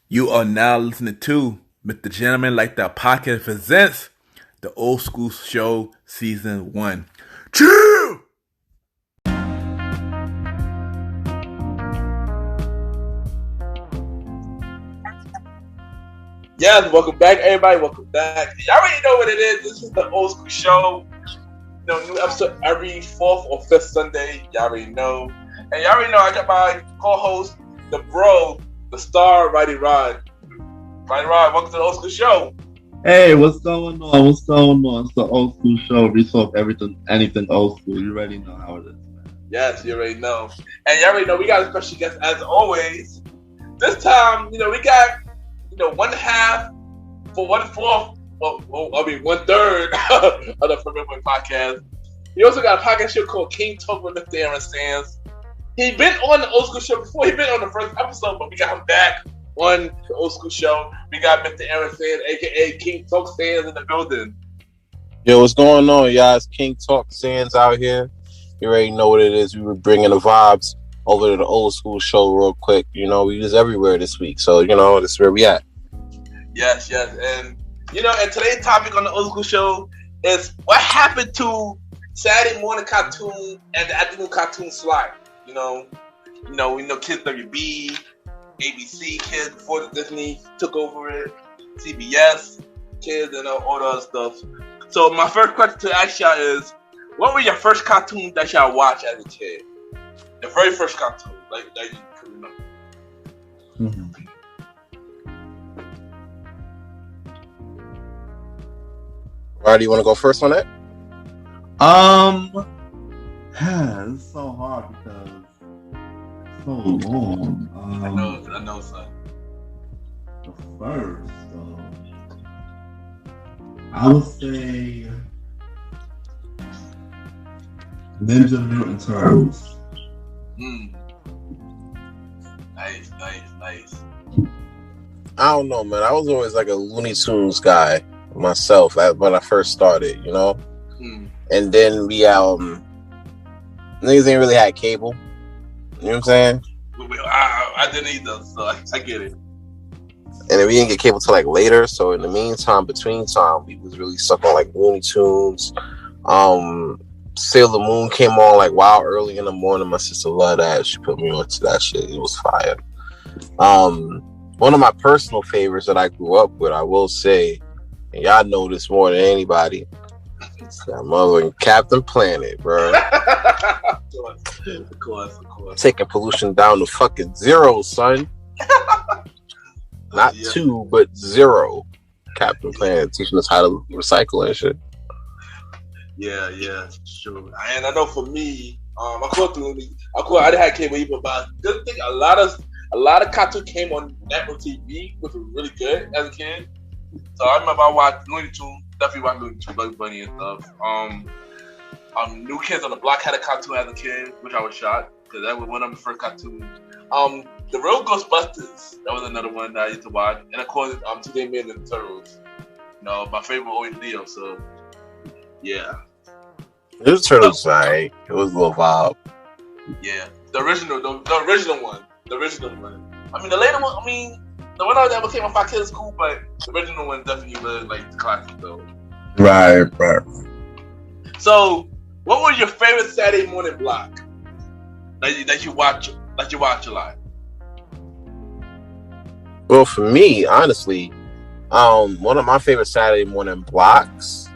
You are now listening to MrGentleman Like That Podcast presents the Old School Show Season 1. Chill! Yes, welcome back, everybody. Welcome back. Y'all already know what it is. This is the Old School Show. New episode every fourth or fifth Sunday. Y'all already know. And y'all already know I got my co-host, the bro, the star, Roddy Rod. Roddy Rod, welcome to the Old School Show. Hey, what's going on? What's going on? It's the Old School Show. We talk anything old school. You already know how it is, man. Yes, you already know. And y'all already know we got a special guest as always. This time, we got, one half for 1/4. One third of the Forever podcast. He also got a podcast show called King Talk with Mr. Aaron Sands. He been on the Old School Show before. He been on the first episode, but we got him back on the Old School Show. We got Mr. Aaron Sands, aka King Talk Sands, in the building. Yo, what's going on, y'all? It's King Talk Sands out here. You already know what it is. We were bringing the vibes over to the Old School Show real quick. We was everywhere this week, so this is where we at. Yes, and and today's topic on the Old School Show is what happened to Saturday morning cartoon and the afternoon cartoon slot. We know Kids WB, ABC Kids before the Disney took over it, CBS Kids, and all the other stuff. So my first question to ask y'all is, what were your first cartoons that y'all watched as a kid? The very first cartoon, that you could remember. Mm-hmm. Roddy, you want to go first on that? It's so hard because it's so long. I know, son. The first, I would say Ninja Mutant Turtles. Nice. I don't know, man. I was always like a Looney Tunes guy myself when I first started, And then we niggas ain't really had cable. You know what I'm saying? I didn't either, so I get it. And then we didn't get cable till like later. So in the meantime, between time, we was really stuck on like Looney Tunes. Sailor Moon came on like wild early in the morning. My sister loved that. She put me onto that shit. It was fire. One of my personal favorites that I grew up with, I will say, and y'all know this more than anybody, it's that mother Captain Planet, bro. Of course. Taking pollution down to fucking zero, son. Not 2, but 0. Captain Planet teaching us how to recycle and shit. Yeah, sure. And I know for me, I didn't have cable either, but I did think a lot of cartoon came on network TV, which was really good as a kid. So I remember I watched Looney Tunes, definitely watched Looney Tunes, Bugs Bunny and stuff. New Kids on the Block had a cartoon as a kid, which I was shocked because that was one of the first cartoons. The Real Ghostbusters, that was another one that I used to watch, and of course, Today Men and the Turtles. My favorite always Leo. So yeah. It was Turtles, right? It was a little vibe. Yeah, the original one. I mean, the later one. The one that became a 5 Kids cool, but the original one definitely was like the classic though. Right. So, what was your favorite Saturday morning block that you watch a lot? Well, for me, honestly, one of my favorite Saturday morning blocks,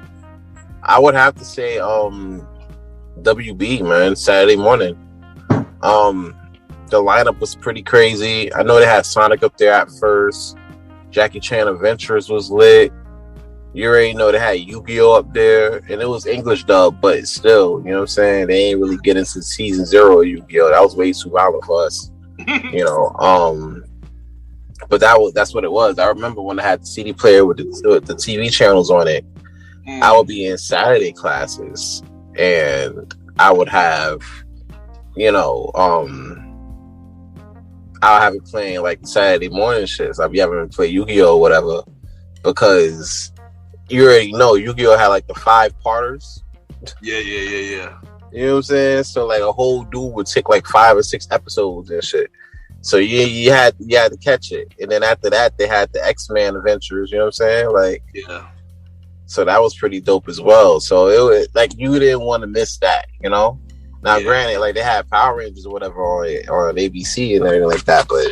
I would have to say, WB, man, Saturday morning. The lineup was pretty crazy. I know they had Sonic up there at first. Jackie Chan Adventures was lit. You already know they had Yu-Gi-Oh up there, and it was English dub, but still, you know what I'm saying? They ain't really get into season 0 of Yu-Gi-Oh. That was way too violent for us, But that's what it was. I remember when I had the CD player with the TV channels on it. I would be in Saturday classes, and I would have, I'll have it playing like Saturday morning shit. So I'll be having to play Yu-Gi-Oh or whatever, because you already know Yu-Gi-Oh had like the 5-parters. Yeah. You know what I'm saying? So like a whole dude would take like 5 or 6 episodes and shit. So you had to catch it, and then after that they had the X-Men Adventures. You know what I'm saying? Like, Yeah. so that was pretty dope as well. So it was like you didn't want to miss that, you know. Now, granted, like they had Power Rangers or whatever on ABC and everything like that, but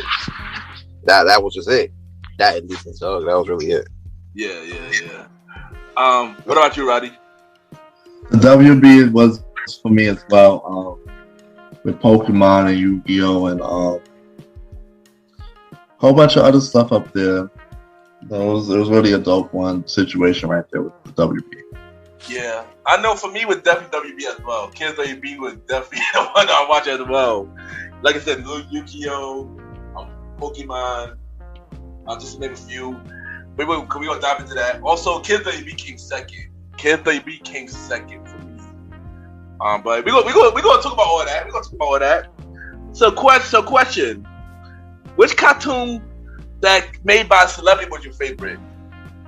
that was just it. That and Decent Dog, that was really it. Yeah. What about you, Roddy? The WB was for me as well. With Pokemon and Yu-Gi-Oh! And a whole bunch of other stuff up there. It was really a dope one situation right there with the WB. Yeah, I know for me with definitely WB as well. Kids WB was definitely the one I watch as well. Like I said, Yu-Gi-Oh! Pokemon, just to name a few. We gonna dive into that. Also, Kids WB came second. Kids WB came second for me. But we gonna talk about all that. So question: which cartoon that made by a celebrity was your favorite?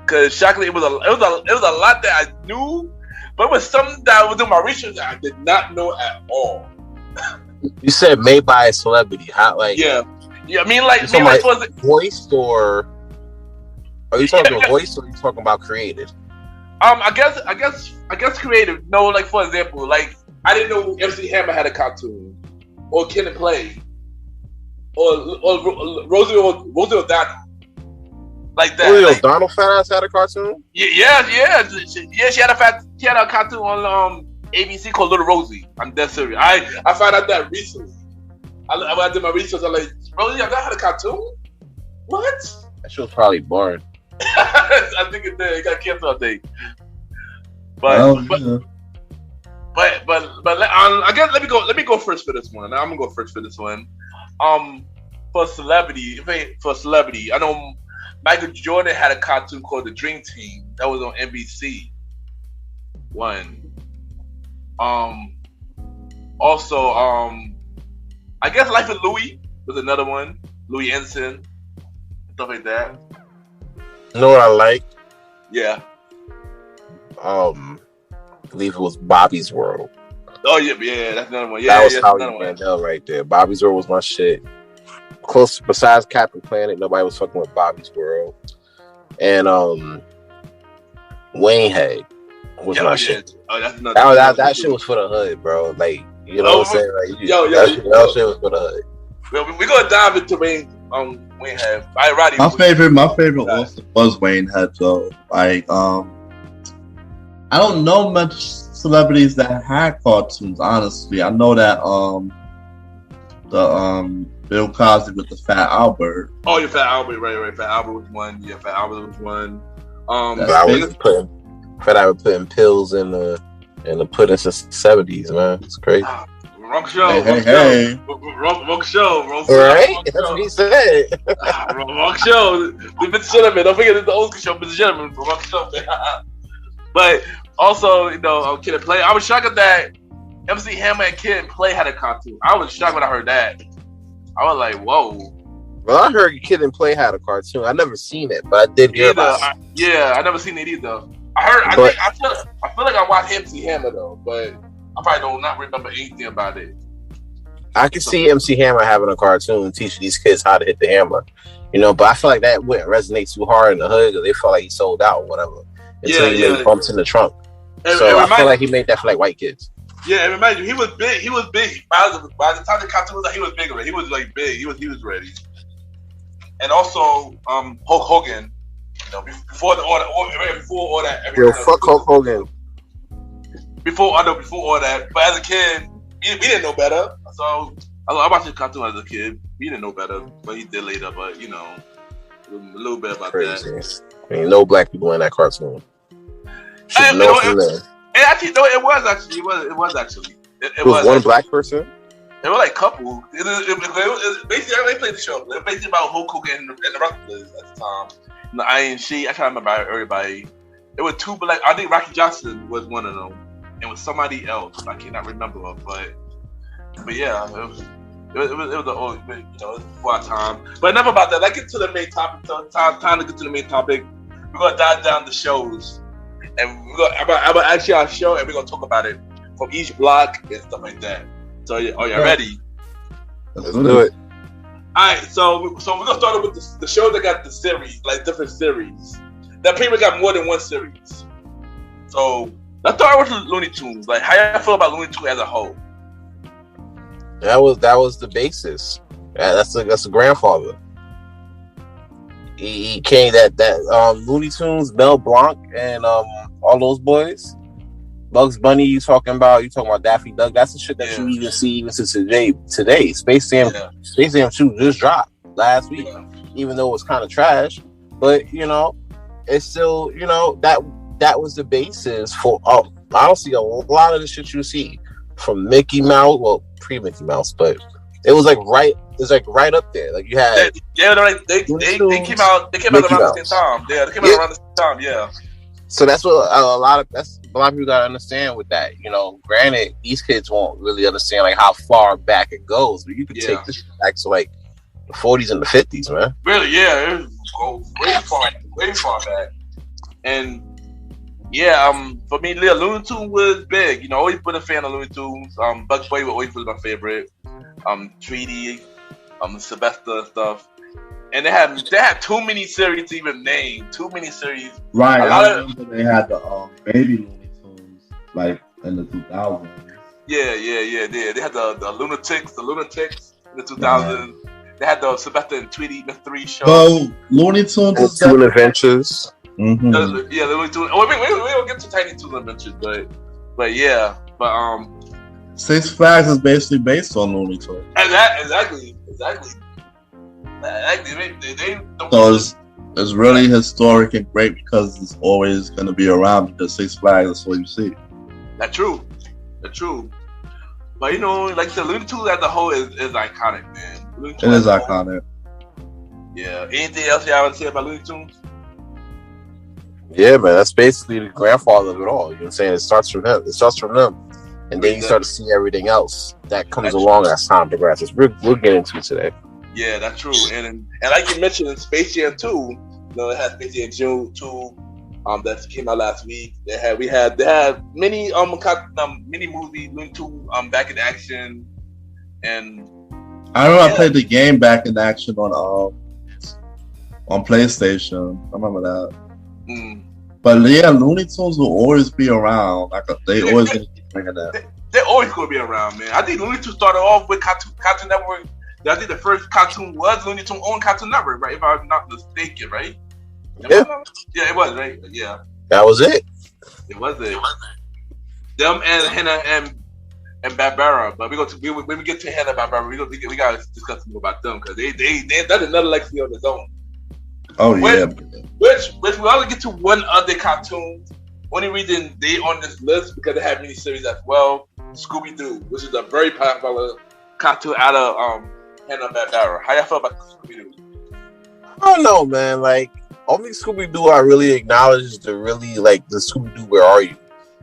Because shockingly, it was a lot that I knew, but it was something that I was doing my research that I did not know at all. You said made by a celebrity. How, like? Yeah. I mean, like was it voiced, or are you talking about voiced, or are you talking about created? I guess creative. No, like for example, like I didn't know MC Hammer had a cartoon, or Kid and Play, or Rosie O'Donnell. Like that. Rosie O'Donnell had a cartoon? Yeah. She had a cartoon on ABC called Little Rosie. I'm dead serious. I found out that recently. I did my research. I'm like, Rosie O'Donnell had a cartoon? What? That shit was probably boring. I think it did. It got canceled, I think. But I guess let me go first for this one. I'm gonna go first for this one. For celebrity, I know Michael Jordan had a cartoon called The Dream Team that was on NBC. Also, I guess Life of Louie was another one. Louis Ensign, stuff like that. You know what I like? Yeah. I believe it was Bobby's World. Oh yeah, that's another one. Yeah, that was Howie Mandel right there. Bobby's World was my shit. Close besides Captain Planet, nobody was fucking with Bobby's World. And Wayne Hay was my shit. Oh, that's another. That shit was for the hood, bro. Like, you know what I'm saying? Like, that shit was for the hood. We're gonna dive into Wayne Hay. All right, Roddy. My favorite also was Wayne Hay. So like, I don't know much celebrities that had cartoons. Honestly, I know that the Bill Cosby with the Fat Albert. Oh, yeah, Fat Albert, right. Fat Albert was one. Yeah, Fat Albert was one. Fat Albert putting pills in the pudding since the 70s, man. It's crazy. Wrong show. Hey. Wrong show. Right? That's what he said. Wrong show. MrGentleman. Don't forget it's the old show, MrGentleman. Wrong show. But also, Kid and Play. I was shocked that MC Hammer and Kid and Play had a cartoon. I was shocked when I heard that. I was like, whoa. Well, I heard Kid and Play had a cartoon. I never seen it, but I did hear about it. I never seen it either. I feel like I watched MC Hammer though, but I probably do not remember anything about it. I could see MC Hammer having a cartoon teaching these kids how to hit the hammer, but I feel like that wouldn't resonate too hard in the hood because they felt like he sold out or whatever until he made bumps in the trunk. So I feel like he made that for like white kids. Yeah, and remind you, he was big. By the time the cartoon was out, he was bigger. He was like big. He was ready. And also, Hulk Hogan. Before all that. Yo, fuck Hulk Hogan. Before all that, but as a kid, we didn't know better. So I watched the cartoon as a kid. We didn't know better, but he did later. But a little bit about that. Ain't no black people in that cartoon. It was actually. It was one black person. It was like couple. It basically they played the show. It was basically about Hulk Hogan and the Rockets at the time. The Iron Sheik. I can't remember everybody. It was two black. I think Rocky Johnson was one of them. It was somebody else. I cannot remember, but yeah, it was an old, before our time. But enough about that. Let's get to the main topic. Time to get to the main topic. We're gonna dive down the shows, and I'm gonna ask you our show, and we're gonna talk about it from each block and stuff like that. So, are you ready? Let's do it. All right, so we're gonna start with the show that got the series, like different series. That pretty much got more than one series. So let's start with Looney Tunes. Like, how y'all feel about Looney Tunes as a whole? That was the basis. Yeah, that's the grandfather. He came that Looney Tunes, Mel Blanc, and all those boys. Bugs Bunny, you talking about Daffy Duck. That's the shit that you even see even to today. Space Jam 2 just dropped last week, even though it was kind of trash. But it's still that was the basis for. I don't see a lot of the shit you see from Mickey Mouse, well, pre-Mickey Mouse, but it was like right up there. Like you had they came out around the same time. Yeah, they came out around the same time. Yeah. So that's what a lot of people gotta understand with that. Granted, these kids won't really understand like how far back it goes, but you can take this back to like the 40s and the 50s, man. Really, yeah, it goes way far back. And for me, Looney Tunes was big. Always been a fan of Looney Tunes. Bugs Bunny always was my favorite. Tweety, Sylvester and stuff. And they had too many series to even name. Too many series. Right. I remember they had the baby Looney Tunes like in the 2000s. Yeah. They had the Lunatics in the 2000s. Yeah. They had the Sylvester and Tweety Mystery show. Well, Looney Tunes is Toon Adventures. Mm-hmm. The Looney Tunes. Oh, we don't get to Tiny Toon Adventures, but yeah. But Six Flags is basically based on Looney Tunes. Exactly. So it's really historic and great because it's always going to be around because Six Flags is what you see. That's true. But like the Looney Tunes as a whole is iconic, man. It is iconic. Yeah. Anything else y'all want to say about Looney Tunes? Yeah, man. That's basically the grandfather of it all. You know what I'm saying? It starts from them. And then you start to see everything else that comes along as time progresses. We'll get into it today. Yeah, that's true. And like you mentioned, Space Jam 2, it had Space Jam June 2, that came out last week. They had many mini movies, Looney Tunes back in action, and I remember I played the game back in action on PlayStation. I remember that. But yeah, Looney Tunes will always be around. They always gonna keep bringing that. They're always gonna be around, man. I think Looney Tunes started off with Cartoon Network. I think the first cartoon was Looney Tunes on Cartoon Network, right? If I'm not mistaken, right? Yeah, it was, right? Yeah, that was it. It was it. Them and Hannah and Barbara, but when we get to Hannah and Barbara, we gotta discuss more about them because they that's another legacy on its own. Oh yeah. Which we only get to one other cartoon. Only reason they on this list because they have miniseries as well. Scooby Doo, which is a very popular cartoon out of Hanna-Barbera. How y'all feel about Scooby Doo? I don't know, man. Like only Scooby Doo I really acknowledge is the Scooby Doo Where Are You?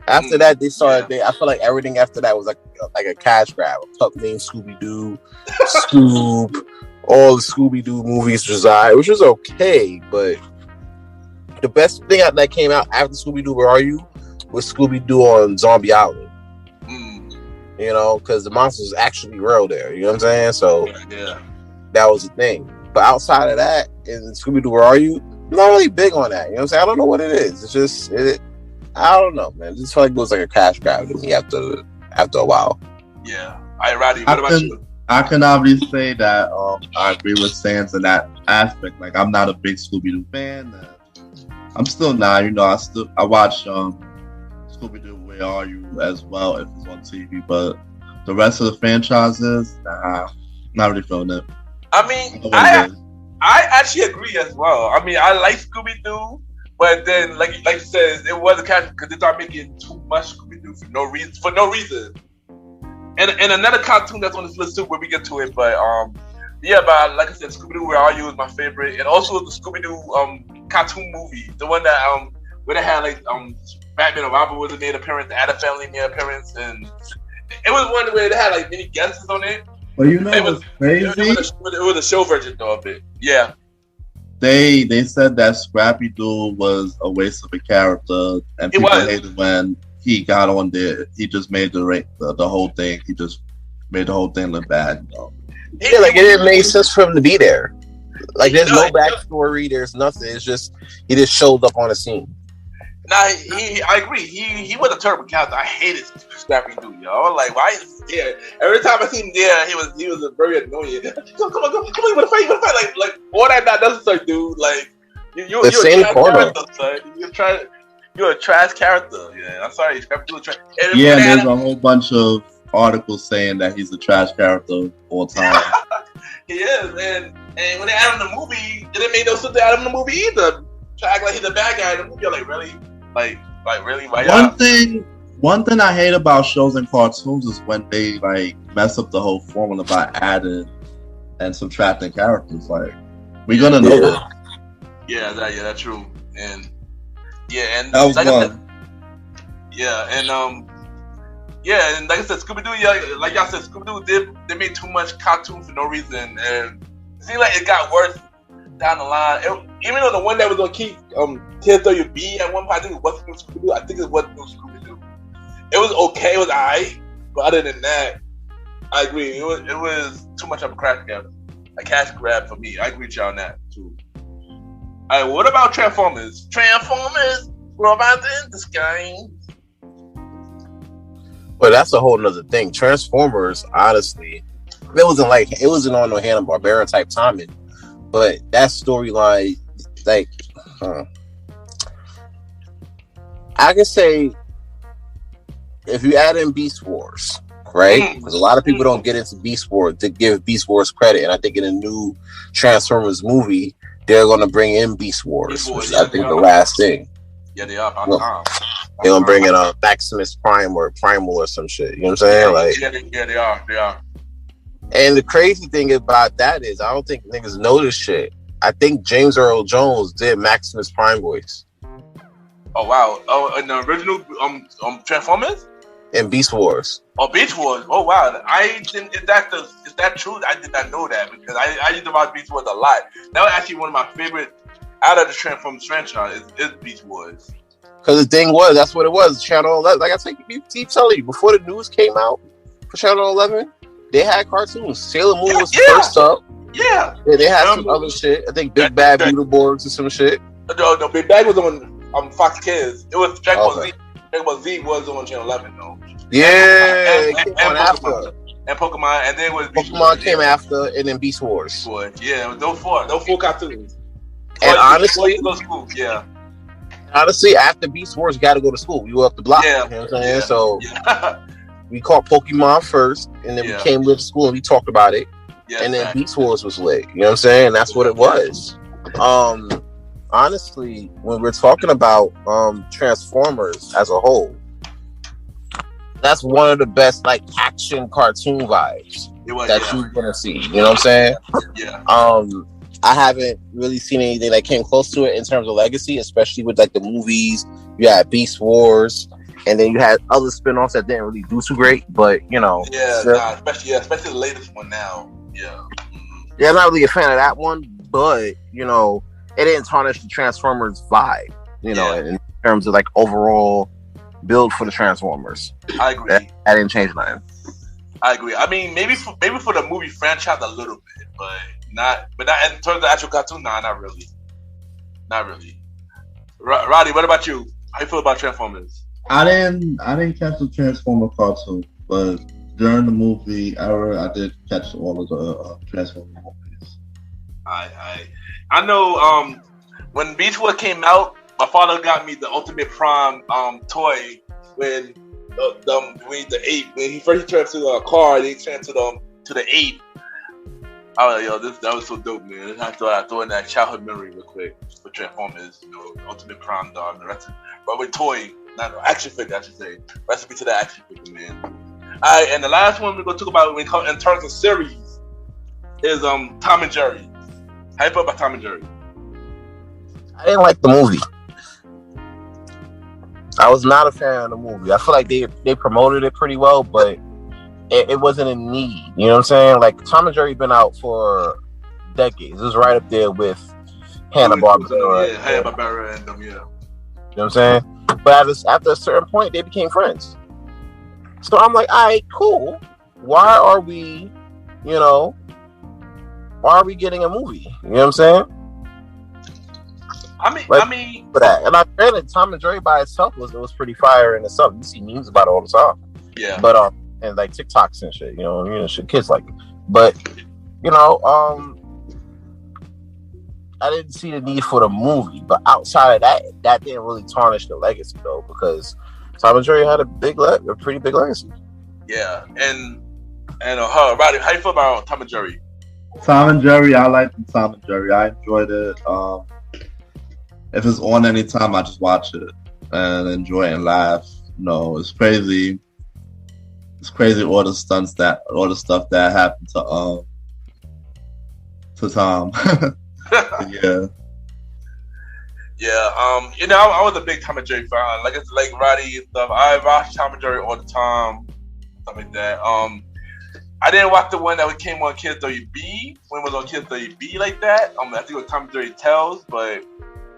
After that, they started. I feel like everything after that was like a cash grab. A pup named Scooby Doo, Scoob, all the Scooby Doo movies which was okay, but the best thing that came out after Scooby Doo Where Are You was Scooby Doo on Zombie Island. Because the monsters actually real there. You know what I'm saying? So that was the thing. But outside of that, in Scooby Doo Where Are You? I'm not really big on that. You know what I'm saying? I don't know what it is. It's just I don't know, man. It just felt like it was like a cash grab to me after a while. Yeah. All right, Roddy, what about you? I can obviously say that I agree with Sans in that aspect. Like, I'm not a big Scooby-Doo fan. I'm still not. I watch Scooby-Doo Where Are You as well if it's on TV, but the rest of the franchises, not really feeling it. I mean, I actually agree as well. I mean, I like Scooby-Doo, but then, like you said, it was a cash because they started making too much Scooby-Doo for no reason. And another cartoon that's on this list too, when we get to it, but but like I said, Scooby-Doo Where Are You is my favorite, and also the Scooby-Doo cartoon movie, the one that where they had like Batman and Robin was made appearance, the Addams Family made appearance, and it was one where they had like many guests on it. But it was crazy. It was a show version of it. Yeah. They said that Scrappy Doo was a waste of a character, and people hated when he got on there. He just made the whole thing. He just made the whole thing look bad. Yeah, like it didn't make sense for him to be there. Like there's no backstory, there's nothing. It's just he just showed up on the scene. Nah, I agree. He was a terrible character. I hated Scrappy Doo, yo. I was like, why is he there? Every time I see him there, he was a very annoying. Come on, you wanna fight? Like all that not necessary, dude. Like you're a trash character, son. You're a trash character. Yeah, I'm sorry, Scrappy Doo. Yeah, there's a whole bunch of articles saying that he's a trash character all time. He is, and when they add him in the movie, it didn't make no sense to add him in the movie either. Try to act like he's a bad guy in the movie. You're like, really? Like really? One thing I hate about shows and cartoons is when they like mess up the whole formula by adding and subtracting characters. Like we're gonna know that. Yeah, that's true. And and that was like one. And like I said, Scooby-Doo, like y'all said, Scooby-Doo they made too much cartoon for no reason, and it seemed like it got worse down the line. Even though the one that was on Kids WB at one point, I think it wasn't new Scooby-Doo. I think it wasn't new Scooby-Doo. It was okay, it was alright, but other than that, I agree. It was too much of a cash grab for me. I agree with y'all on that too. Alright, what about Transformers? Transformers, robots in disguise. Well, that's a whole nother thing. Transformers, honestly, it wasn't on no Hanna-Barbera type timing, but that storyline, like, I can say, if you add in Beast Wars, right? Because a lot of people don't get into Beast Wars to give Beast Wars credit, and I think in a new Transformers movie, they're going to bring in Beast Wars, which I think the last thing. Yeah, they are. They're gonna bring in a Maximus Prime or Primal or some shit. You know what I'm saying? Yeah, they are. And the crazy thing about that is, I don't think niggas know this shit. I think James Earl Jones did Maximus Prime voice. Oh wow! Oh, in the original Transformers and Beast Wars. Oh, Beast Wars. Oh wow! Is that true? I did not know that because I used to watch Beast Wars a lot. That was actually one of my favorite out of the Transformers franchise. Is Beast Wars. Because the thing was, that's what it was. Channel 11, like I keep telling you, before the news came out for Channel 11, they had cartoons. Sailor Moon was first up. Yeah, they had some other shit. I think Big Bad Beetleborgs or some shit. No, Big Bad was on Fox Kids. It was Dragon Ball Z. Dragon Ball Z was on Channel 11 though. Yeah, and Pokemon. And Pokemon, and then Pokemon came after, and then Beast Wars. Yeah, it was those four cartoons. And honestly, Honestly, after Beast Wars, you got to go to school. You were up the block. Yeah. You know what I'm saying? So we caught Pokemon first, and then we came to school and we talked about it. Yeah, and then Beast Wars was lit. You know what I'm saying? That's what it was. Honestly, when we're talking about Transformers as a whole, that's one of the best like action cartoon vibes that you're gonna see. You know what I'm saying? Yeah. I haven't really seen anything that came close to it in terms of legacy, especially with like the movies. You had Beast Wars, and then you had other spin-offs that didn't really do too great, but you know. Especially the latest one now. Yeah. Yeah, I'm not really a fan of that one, but you know, it didn't tarnish the Transformers vibe, you know, in terms of like overall build for the Transformers. I agree. That didn't change nothing. I agree. I mean, maybe for the movie franchise a little bit, but not in terms of actual cartoon. Nah, not really. Roddy, what about you? How you feel about Transformers? I didn't catch the Transformer cartoon, but during the movie era, I did catch all of the Transformer movies. I know. When Beast Wars came out, my father got me the Ultimate Prime toy when the ape, when he first turned to a car, then he turned to the ape. I was like, that was so dope, man. I throw in that childhood memory real quick for Transformers, you know, Ultimate Prime Dog, the rest of but with toy, not action figure, I should say. Recipe to the action figure, man. Alright, and the last one we're gonna talk about in terms of series is Tom and Jerry. How you feel about Tom and Jerry? I didn't like the movie. I was not a fan of the movie. I feel like they promoted it pretty well, but it wasn't a need. You know what I'm saying? Like Tom and Jerry been out for decades. It was right up there with Hanna-Barbera. Hanna-Barbera and them, yeah. You know what I'm saying? But after a certain point, they became friends. So I'm like, all right, cool. Why are we, you know, are we getting a movie? You know what I'm saying? I mean, for that. And I granted, Tom and Jerry by itself was pretty fire in itself. You see memes about it all the time. Yeah. But and like TikToks and shit, you know, shit, kids like it. But you know, I didn't see the need for the movie. But outside of that, that didn't really tarnish the legacy though, because Tom and Jerry had a pretty big legacy. Yeah, and Roddy, how you feel about Tom and Jerry? Tom and Jerry, I like Tom and Jerry. I enjoyed it. If it's on anytime, I just watch it and enjoy it and laugh. No, it's crazy. It's crazy all the stuff that happened to Tom. Yeah. Yeah. You know, I was a big Tom and Jerry fan. Like it's like Roddy and stuff. I watched Tom and Jerry all the time. Stuff like that. I didn't watch the one that came on Kids WB when it was on Kids WB like that. I think it was Tom and Jerry Tells, but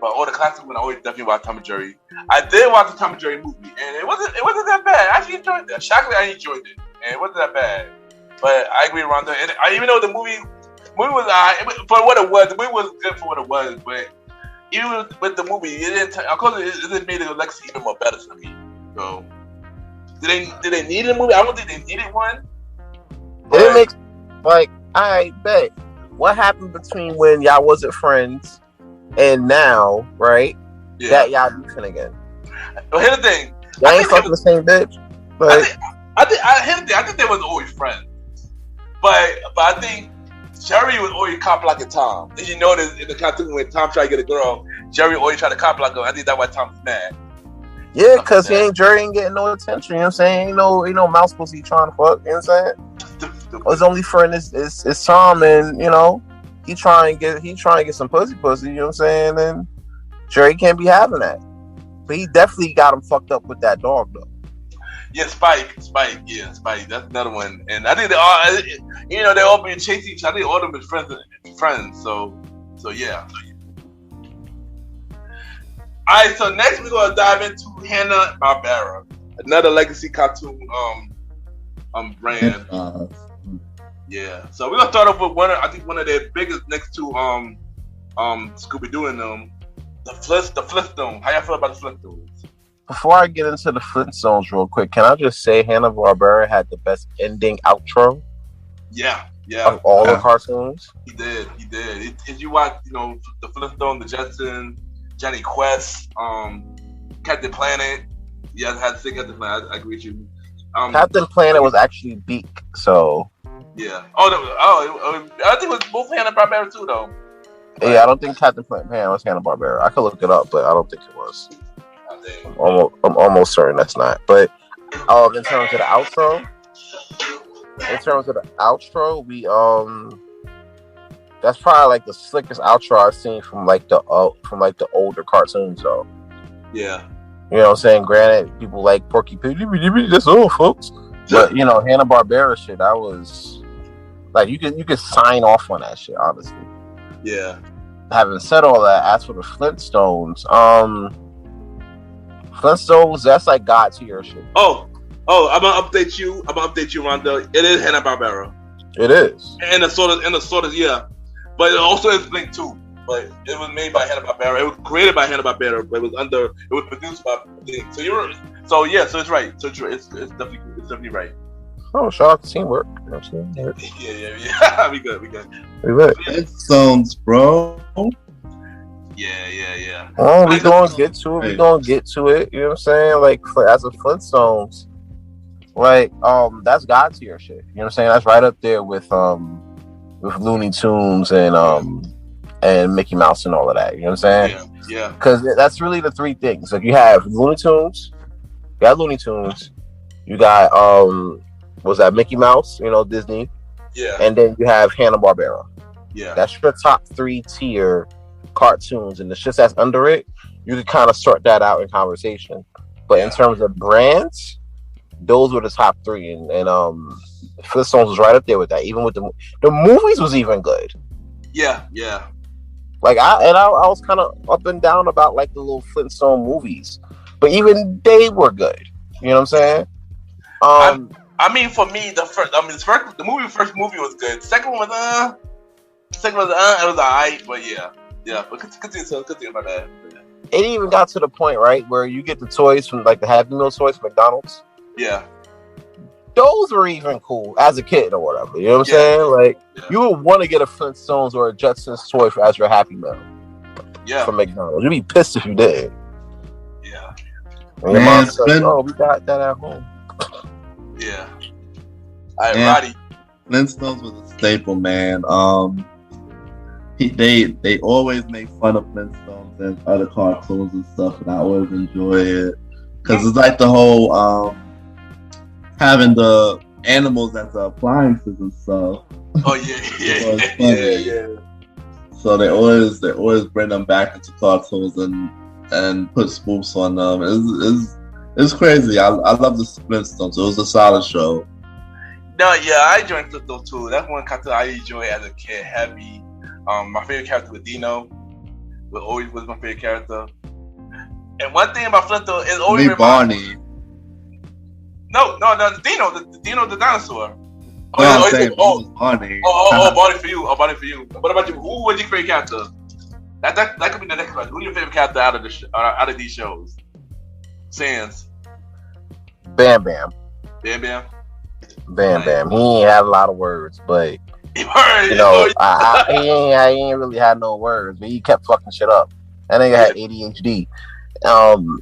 all the classic one I always definitely watch Tom and Jerry. I did watch the Tom and Jerry movie, and it wasn't that bad. I actually enjoyed that. Shockingly, I enjoyed it, and it wasn't that bad. But I agree, Rhonda. And even though the movie was for what it was, the movie was good for what it was. But even with the movie, it didn't made the legacy even more better to me. So did they need a movie? I don't think they needed one. It makes like I bet. What happened between when y'all wasn't friends and now, right? Yeah. That y'all beefing again. Well, here's the thing. Y'all ain't fucking the same bitch. But I think they was always friends. But I think Jerry was always cop like a Tom. Did you notice in the cartoon when Tom tried to get a girl, Jerry always tried to cop like her? I think that's why Tom's mad. Yeah, because Jerry ain't getting no attention, you know what I'm saying? Ain't no mouse pussy trying to fuck, you know what I'm saying? His only friend is Tom, and you know, he trying to get some pussy, you know what I'm saying? And Jerry can't be having that. But he definitely got him fucked up with that dog though. Yeah, Spike. Yeah, Spike. That's another one. And I think they all, they all been chasing each other. I think all of them is friends. So yeah. All right. So next we're gonna dive into Hanna-Barbera, another legacy cartoon brand. Yeah. So we're gonna start off with one of their biggest next to Scooby-Doo and the Flintstones. How y'all feel about the Flintstones? Before I get into the Flintstones real quick, can I just say Hanna-Barbera had the best ending outro? Yeah. Of all the cartoons? He did. Did you watch, the Flintstones, the Jetsons, Johnny Quest, Captain Planet? Yeah, I had to say Captain Planet. I agree with you. Captain Planet was actually Beak, so... Yeah. I think it was both Hanna-Barbera too, though. Yeah, I don't think Captain Planet was Hanna-Barbera. I could look it up, but I don't think it was. I'm almost certain that's not. But in terms of the outro, we that's probably like the slickest outro I've seen from like the older cartoons though. Yeah. You know what I'm saying? Granted, people like Porky Pig, that's all folks. But Hanna-Barbera shit, that was like you could sign off on that shit, honestly. Yeah. Having said all that, as for the Flintstones, that's like God tier shit. Oh, I'm gonna update you, Rhonda. It is Hanna-Barbera. It is. And the sort of, yeah. But it also is Blink too. But it was made by Hanna-Barbera. It was created by Hanna-Barbera, but it was produced by Blink. So so it's right. So it's definitely right. Oh, shout out to teamwork. You know what I'm Yeah. saying? we good. Flintstones, bro. Yeah. Oh, we gonna get to it. You know what I'm saying? Like as a Flintstones, like that's God tier shit. You know what I'm saying? That's right up there with Looney Tunes and Mickey Mouse and all of that. You know what I'm saying? Yeah. Because that's really the three things. Like you have Looney Tunes, you got was that Mickey Mouse? Disney. Yeah. And then you have Hanna-Barbera. Yeah. That's your top 3 tier cartoons, and the shit that's under it, you can kind of sort that out in conversation. But in terms of brands, those were the top 3, and Flintstones was right up there with that. Even with the movies was even good. Yeah. Like I was kind of up and down about like the little Flintstone movies, but even they were good. You know what I'm saying? I mean, for me, the first movie was good. The second one was Second was it was alright, but yeah. But continue about that. It even got to the point, right, where you get the toys from like the Happy Meal toys from McDonald's. Yeah. Those were even cool as a kid or whatever. You know what I'm saying? Like you would want to get a Flintstones or a Jetsons toy as your Happy Meal. Yeah. From McDonald's. You'd be pissed if you did. Yeah. And your mom said, "Oh, we got that at home." Yeah. All right, Roddy. Flintstones was a staple, man. They always make fun of Flintstones and other cartoons and stuff, and I always enjoy it because it's like the whole having the animals as the appliances and stuff. Oh yeah. So they always bring them back into cartoons and put spoofs on them. It's crazy. I love the Flintstones. It was a solid show. No, yeah, I enjoyed Flintstones too. That's one cartoon I enjoyed as a kid. Heavy. My favorite character was Dino. Always was my favorite character. And one thing about Flintstones is always Barney. No, Dino, the dinosaur. Barney. Barney for you. Barney for you. What about you? Who was your favorite character? That could be the next question. Who's your favorite character out of these shows? Sans. Bam Bam. Bam Bam. Bam Bam. He ain't had a lot of words, but you know, he ain't really had no words, but he kept fucking shit up. That nigga had ADHD.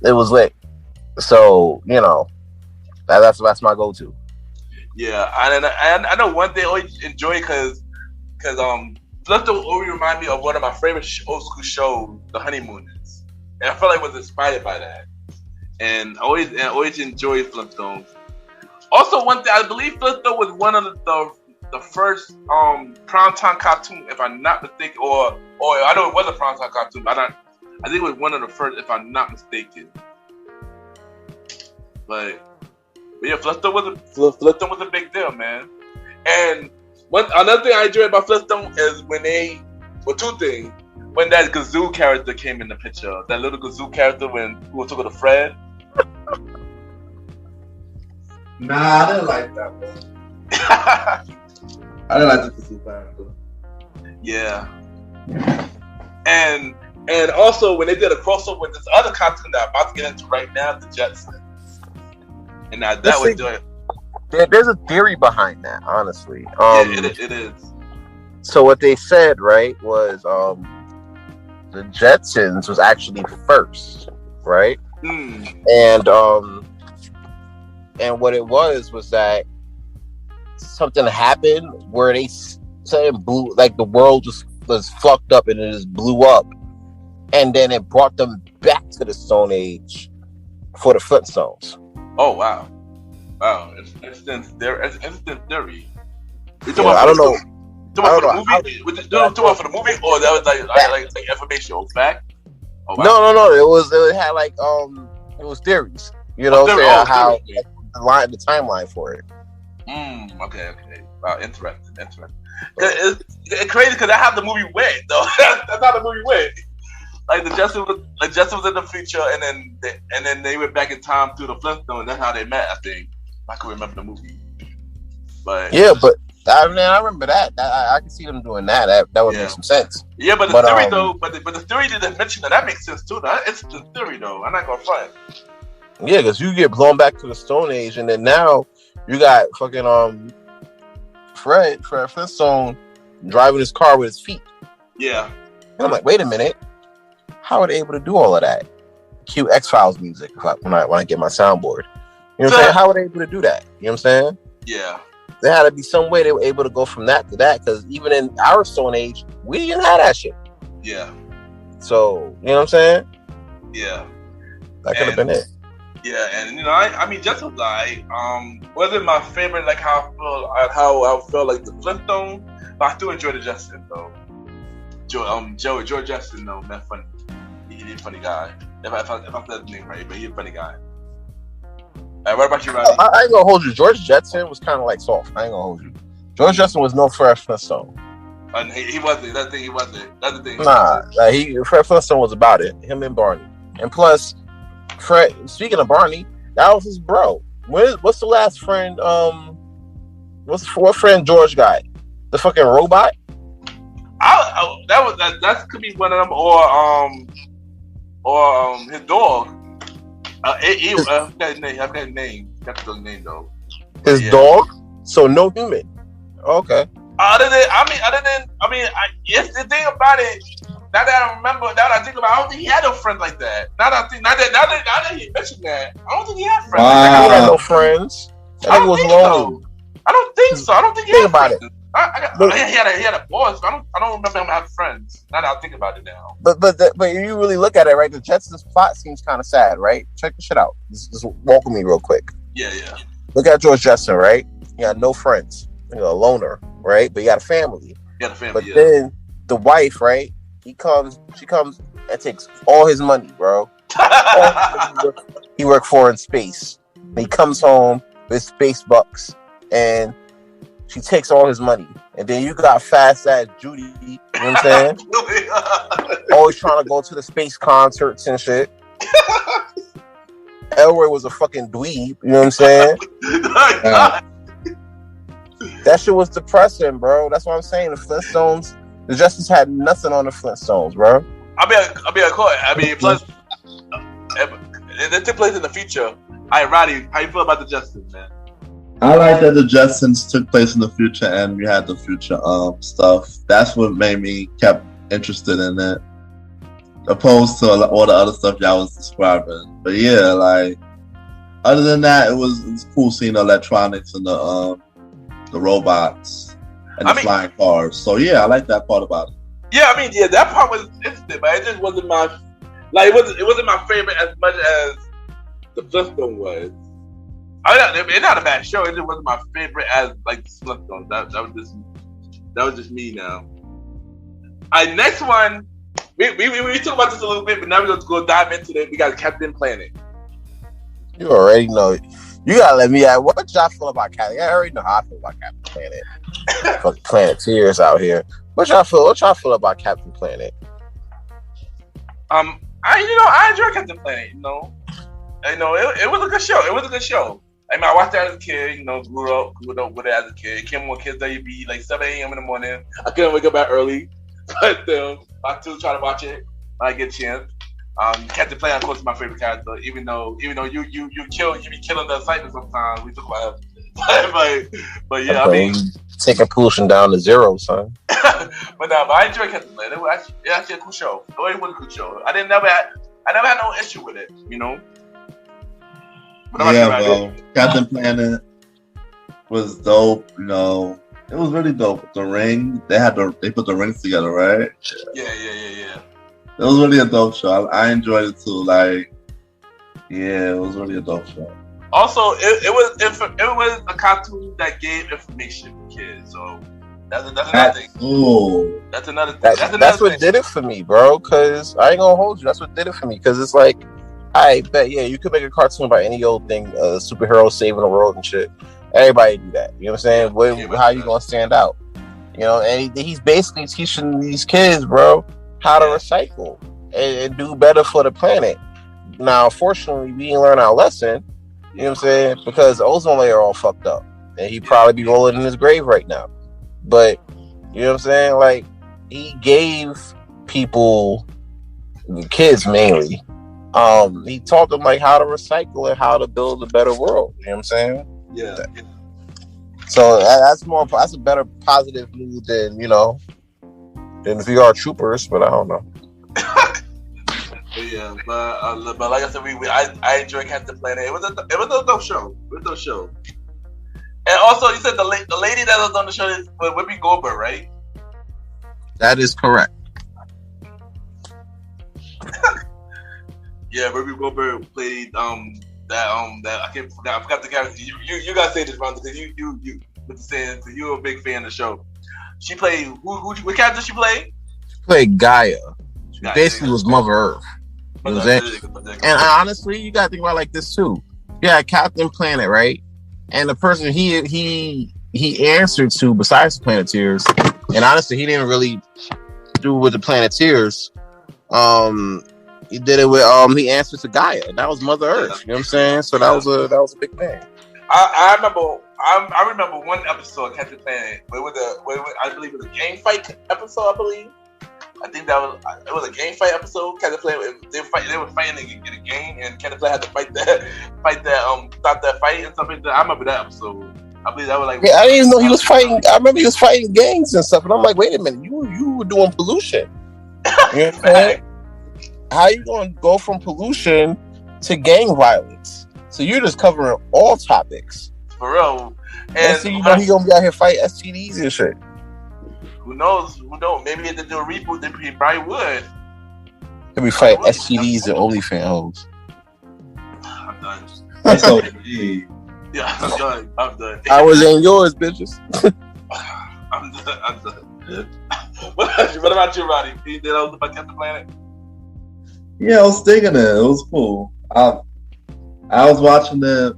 It was lit. So you know, that's my go-to. Yeah, and I know one thing I always enjoy because Flintstones always remind me of one of my favorite old school shows, The Honeymooners, and I felt like I was inspired by that. And I always enjoyed Flintstones. Also, one thing I believe Flintstones was one of the first primetime cartoon, if I'm not mistaken, or I know it was a primetime cartoon. But I think it was one of the first, if I'm not mistaken. But yeah, Flintstones was a big deal, man. And another thing I enjoyed about Flintstones is two things. When that Gazoo character came in the picture, that little Gazoo character who was talking to Fred. Nah, I didn't like that one. I didn't like the Gazoo character. Yeah. And also when they did a crossover with this other cartoon that I'm about to get into right now, the Jetsons. And that was doing. There's a theory behind that, honestly. It is. So what they said, right, was the Jetsons was actually first, right? And what it was that something happened where something blew, like the world just was fucked up and it just blew up, and then it brought them back to the Stone Age for the Flintstones. Oh wow! Interesting theory. I don't know. For the movie, or that was like information, fact? Oh, wow. No. It had like it was theories. You know, how the timeline for it. Okay. Wow, interesting. It's crazy because that's how the movie went, though. That's how the movie went. Like Justin was in the future, and then they went back in time through the Flintstones. That's how they met. I think I can remember the movie. But yeah, but I remember that. I can see them doing that. That would make some sense. Yeah, but the theory though, but the theory didn't mention that makes sense too. It's the theory though. I'm not gonna front. Yeah, because you get blown back to the Stone Age, and then now you got fucking Fred Flintstone driving his car with his feet. Yeah. And I'm like, wait a minute. How are they able to do all of that? Cue X-Files music when I get my soundboard. You know what I'm saying? How were they able to do that? You know what I'm saying? Yeah. There had to be some way they were able to go from that to that, because even in our Stone Age, we didn't have that shit. Yeah. So, you know what I'm saying? Yeah. That could have been it. Yeah, and you know, I mean, just like wasn't my favorite, like how I felt like the Flintstone, but I do enjoy the Justin though. George Justin though, man, funny. He's a funny guy. If I said his name right, but he's a funny guy. What about you, Roddy? I ain't gonna hold you. George Jetson was kind of like soft. I ain't gonna hold you. George Jetson was no Fred Flintstone. And he wasn't. That's the thing. He wasn't. That's the thing. Fred Flintstone was about it. Him and Barney. And plus, Fred. Speaking of Barney, that was his bro. What's the last friend? What friend George got? The fucking robot. That could be one of them, or his dog. I forgot his name. That's the name though. His dog. So no human. Okay. Other than, it's the thing about it. Now that I remember, now that I think about it, I don't think he had no friends like that. Now that he mentioned that, I don't think he had friends. Wow. He had no friends. That nigga was alone. I don't think so. I don't think he had about friends. He had a boss. But I don't remember him having friends. Now that I think about it now. But you really look at it, right? The Jetsons plot seems kind of sad, right? Check this shit out. Just walk with me real quick. Yeah. Look at George Jetson, right? He had no friends. A loner, right? But he got a family. But then the wife, right? She comes and takes all his money, bro. He worked for in space. He comes home with space bucks, and she takes all his money. And then you got fast ass Judy, you know what I'm saying? Always trying to go to the space concerts and shit. Elroy was a fucking dweeb, you know what I'm saying? That shit was depressing, bro. That's what I'm saying. The Flintstones, the Jetsons had nothing on the Flintstones, bro. Plus, it took place in the future. All right, Roddy, how you feel about the Jetsons, man? I like that the Jetsons took place in the future and we had the future stuff. That's what made me kept interested in it, opposed to all the other stuff y'all was describing. But yeah, like other than that, it was cool seeing the electronics and the robots and the flying cars. So yeah, I like that part about it. Yeah, that part was interesting, but it just wasn't my it wasn't my favorite as much as the Flintstones was. It's not a bad show. It just wasn't my favorite as like the Flintstones. That was just me now. Alright, next one. We talked about this a little bit, but now we're going to go dive into it. We got Captain Planet. You already know it. You gotta let me ask, what y'all feel about Captain? I already know how I feel about Captain Planet. Fucking Planeteers out here. What y'all feel about Captain Planet? I enjoy Captain Planet. It was a good show. I watched that as a kid. Grew up with it as a kid. It came on Kids WB like 7 a.m. in the morning. I couldn't wake up that early, but I still try to watch it when I get a chance. Captain Planet, of course, is my favorite character. Even though you be killing the excitement sometimes. We talk about it, but yeah, taking pollution down to zero, son. but I enjoy Captain Planet. It was actually a cool show. It was a good show. I never had no issue with it. Well, Captain Planet was dope. It was really dope. The ring, they put the rings together, right? Yeah. It was really a dope show. I enjoyed it too. It was really a dope show. Also, it was a cartoon that gave information to kids. So that's another thing. Cool. That's another thing. That's what did it for me, bro. Because I ain't gonna hold you. That's what did it for me. Because it's like, I bet, you could make a cartoon about any old thing, superhero saving the world and shit. Everybody do that. You know what I'm saying? How you gonna stand out? And he's basically teaching these kids, bro, how to recycle and do better for the planet. Now, unfortunately, we didn't learn our lesson. You know what I'm saying? Because the ozone layer all fucked up, and he'd probably be rolling in his grave right now. But you know what I'm saying? Like, he gave people, kids mainly, he taught them like how to recycle and how to build a better world. You know what I'm saying? Yeah. So that's a better positive mood than than VR Troopers, but I don't know. Yeah, but like I said, I enjoy Captain Planet. It was a dope show. And also, you said the lady that was on the show is Whoopi Goldberg, right? That is correct. Yeah, Whoopi Goldberg played I forgot the character. You gotta say this, Ron, because you saying you're a big fan of the show. She played what character she played? She played Gaia. She basically was Mother Earth. You know what I'm saying? And honestly, you gotta think about it like this too. Yeah, Captain Planet, right? And the person he answered to, besides the Planeteers, and honestly, he didn't really do with the Planeteers. He did it with he answered to Gaia, and that was Mother Earth. You know what I'm saying? So that was a big thing. I remember I remember one episode of Captain Planet where I believe it was a game fight episode. I think it was a game fight episode. Captain Planet they were fighting to get a game, and Captain Planet had to stop that fight and something like that. I remember that episode. I believe that was like I didn't even know he was fighting. I remember he was fighting gangs and stuff, and I'm like, wait a minute, you were doing pollution. You know what I'm saying? How you gonna go from pollution to gang violence? So you're just covering all topics. For real. And so you know he gonna be out here fighting STDs and shit. Who knows? Maybe if they do a reboot, he probably would. He'll be fighting STDs and OnlyFans hoes. I'm done. That's OG. Yeah, I'm done. I was in yours, bitches. I'm done. What about you, Roddy? You did all about Captain Planet? Yeah, I was digging it. It was cool. I was watching it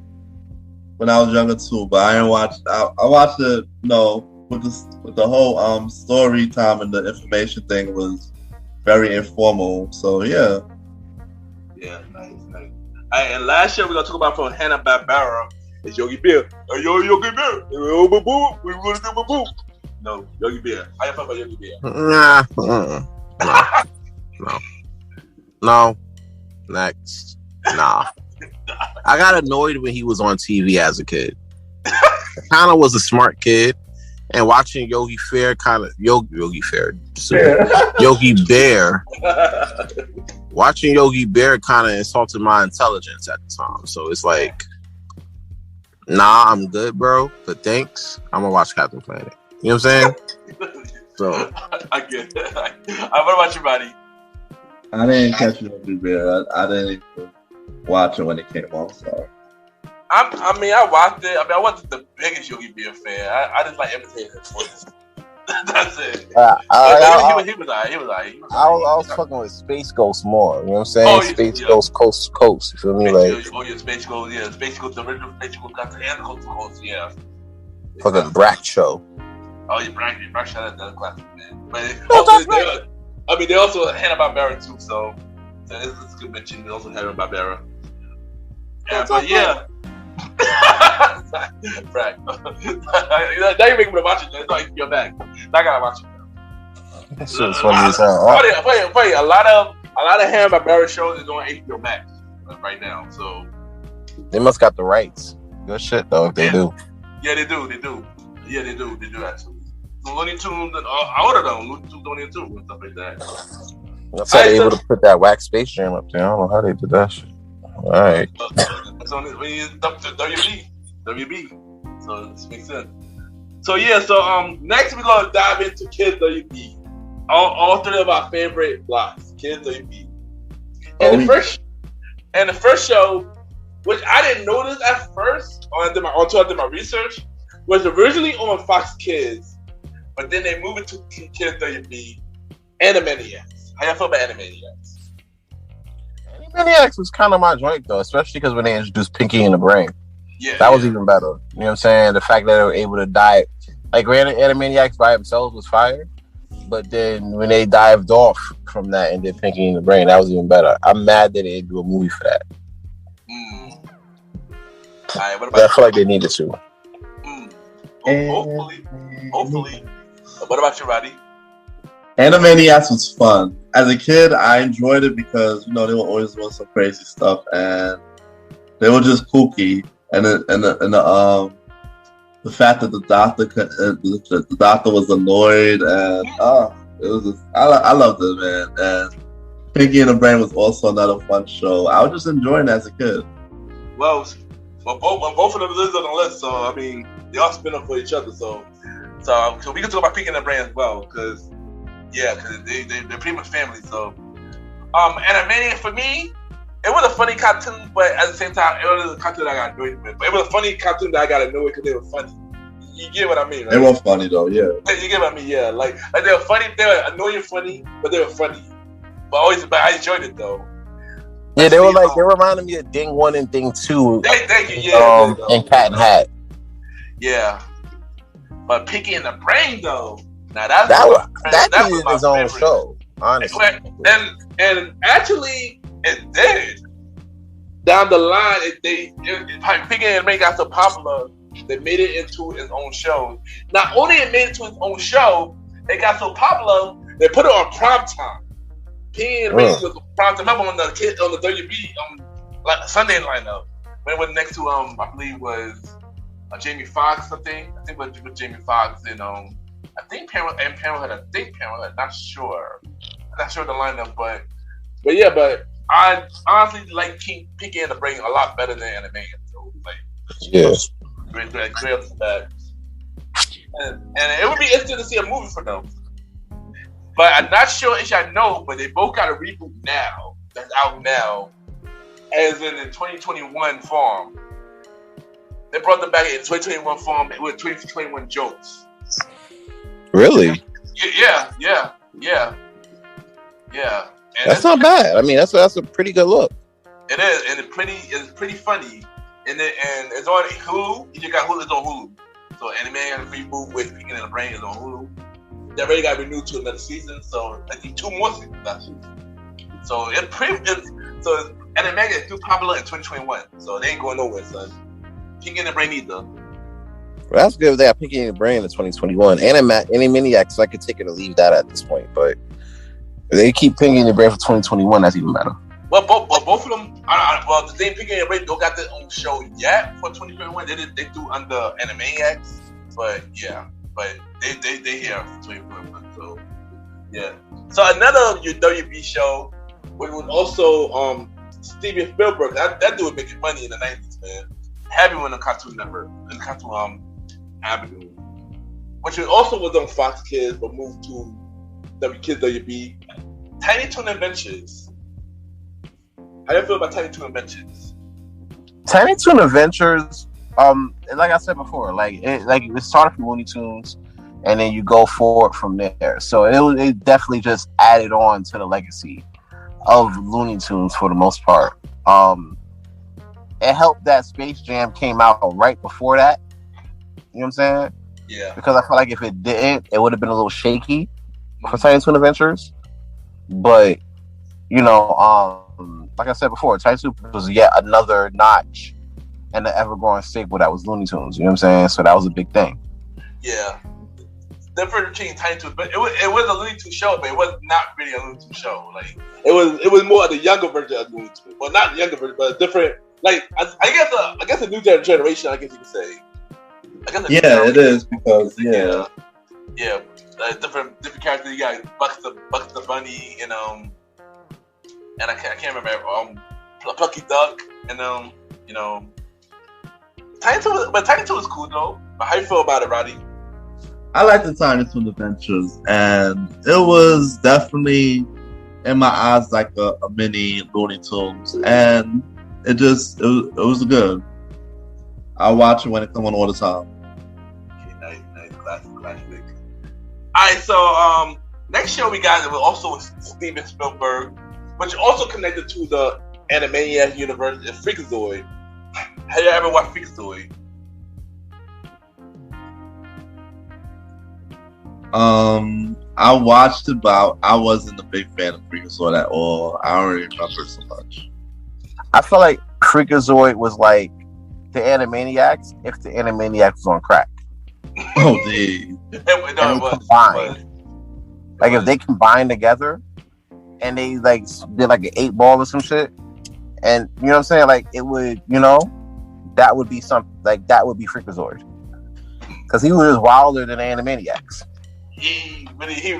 when I was younger too, but I didn't watch. I watched it, with the whole story time and the information thing was very informal. So yeah. Yeah, nice. And last year we're gonna talk about from Hanna-Barbera. It's Yogi Bear. Yogi Bear. We gonna do boo. No, Yogi Bear. How you feel about Yogi Bear? No. Next. Nah. I got annoyed when he was on TV as a kid. Kind of was a smart kid, and watching Yogi Bear, watching Yogi Bear kind of insulted my intelligence at the time. So it's like, nah, I'm good, bro. But thanks. I'm gonna watch Captain Planet. You know what I'm saying? So I get it. What about you, buddy? I didn't catch Yogi Bear. I didn't even watch it when it came on. Sorry. I watched it. I wasn't the biggest Yogi Bear fan. I just like imitating his voice. That's it. He was alright. I was fucking with Space Ghost more. You know what I'm saying? Space Ghost Coast to Coast. You feel me? Space Ghost. Yeah, Space Ghost. The original Space Ghost got the hand Coast to Coast. Yeah. Fucking Brack Show. Oh, yeah, Brack Show. That's a classic, man. But they also Hanna-Barbera too. So it's a good mention. They also Hanna-Barbera. Yeah, but yeah. Brack. Now you're making me watch it. It's like you're back. Now I gotta watch it. That shit's funny as hell. Funny. A lot of Hanna-Barbera shows is on HBO Max right now. So they must got the rights. Good shit though. If they do. Yeah, they do. Yeah, they do actually. So Looney Tunes and I ordered them. Looney Tunes, Looney Tunes, and stuff like that. That's how they able to put that wax Space Jam up there. I don't know how they did that shit. All right. It's on when you WB. So this makes sense. So yeah, next we're gonna dive into Kids WB. All three of our favorite blocks, Kids WB. And the first show, which I didn't notice at first until I did my research, was originally on Fox Kids, but then they moved it to Kids WB. Animaniacs. How y'all feel about Animaniacs? Animaniacs was kind of my joint though, especially because when they introduced Pinky and the Brain. Yeah, that was even better. You know what I'm saying? The fact that they were able to dive, like Animaniacs by themselves was fire, but then when they dived off from that and did Pinky and the Brain, that was even better. I'm mad that they didn't do a movie for that. Right, what about but I feel like they needed to. Hopefully. What about you, Roddy? Animaniacs was fun. As a kid, I enjoyed it because they were always doing some crazy stuff and they were just kooky. And the fact that the doctor was annoyed and it was just, I loved it, man. And Pinky and the Brain was also another fun show. I was just enjoying it as a kid. Well, both of them is on the list, so I mean they all spin up for each other. So we can talk about Pinky and the Brain as well, because they're pretty much family. So Animaniacs for me, it was a funny cartoon, but at the same time, it was a cartoon that I got annoyed with. But it was a funny cartoon that I got annoyed because they were funny. You get what I mean? Right? They were funny though, yeah. You get what I mean? Yeah, like they were funny. They were annoying funny, but they were funny. But I enjoyed it though. Yeah, they were they reminded me of Ding 1 and Ding 2. Thank you, yeah. And Cat and Hat. Yeah. But Pinky and the Brain though. Now that needed his own show, honestly. And actually, it did. Down the line, Pinky and the Brain got so popular they made it into its own show. Not only it made it to its own show, it got so popular they put it on prime time. Pinky and the Brain was prime time. Remember on the WB like Sunday lineup when it was next to I believe was Jamie Foxx something. I think it was with Jamie Foxx and I think Parenthood. Not sure the lineup, but I honestly like Pinky and the Brain a lot better than Animaniacs. So like, great off the bat. And it would be interesting to see a movie for them. But I'm not sure if I know, but they both got a reboot now. That's out now, as in the 2021 form. They brought them back in 2021 form with 2021 jokes. Really? Yeah. And that's not bad. I mean, that's a pretty good look. It is, and it's pretty funny. And it's on Hulu. If you got Hulu, it's on Hulu. So Animaniacs reboot with Pinky and the Brain is on Hulu. They already got renewed to another season, so I think 2 more seasons actually. So Animaniacs is too popular in 2021, so they ain't going nowhere, son. Pinky and the Brain either. Well, that's good. They got Pinky and the Brain in 2021. Animaniacs, I could take it or leave that at this point, but if they keep Pinky and the Brain for 2021, that's even better. Well, both of them. The same Pinky and the Brain don't got their own show yet for 2021. They do under Animaniacs, but they here for 2021. So yeah. So another WB show, which was also Steven Spielberg. That dude was making money in the 90s, man. Heavy on the Cartoon Network and Cartoon Avenue, which also was on Fox Kids, but moved to Kids WB. Tiny Toon Adventures. How do you feel about Tiny Toon Adventures? Tiny Toon Adventures, like I said before, it started from Looney Tunes, and then you go forward from there. So it definitely just added on to the legacy of Looney Tunes for the most part. It helped that Space Jam came out right before that. You know what I'm saying? Yeah. Because I feel like if it didn't, it would have been a little shaky for Tiny Toon Adventures. But like I said before, Tiny Toon was yet another notch in the ever-growing sequel that was Looney Tunes. You know what I'm saying? So that was a big thing. Yeah. The difference between Tiny Toon, but it was a Looney Tunes show, but it was not really a Looney Tunes show. Like it was more of the younger version of Looney Tunes. Well, not the younger version, but a different. Like I guess a new generation. I guess you could say. It is because different characters. You got Bugs the Bunny and I can't remember Plucky Duck and Tiny Toon was cool though. But how you feel about it, Roddy? I like the Tiny Toon Adventures, and it was definitely in my eyes like a mini Looney Tunes, and it was good. I watch it when it comes on all the time. Okay, nice, classic. All right, so next show we got was also Steven Spielberg, which also connected to the Animaniacs universe, is Freakazoid. Have you ever watched Freakazoid? I watched it, but I wasn't a big fan of Freakazoid at all. I don't really remember so much. I feel like Freakazoid was like the Animaniacs if the Animaniacs was on crack. Oh, dude. Like if they combined together and they like did like an 8-ball or some shit, and you know what I'm saying, like it would, that would be something like that would be Freakazoid because he was wilder than Animaniacs. He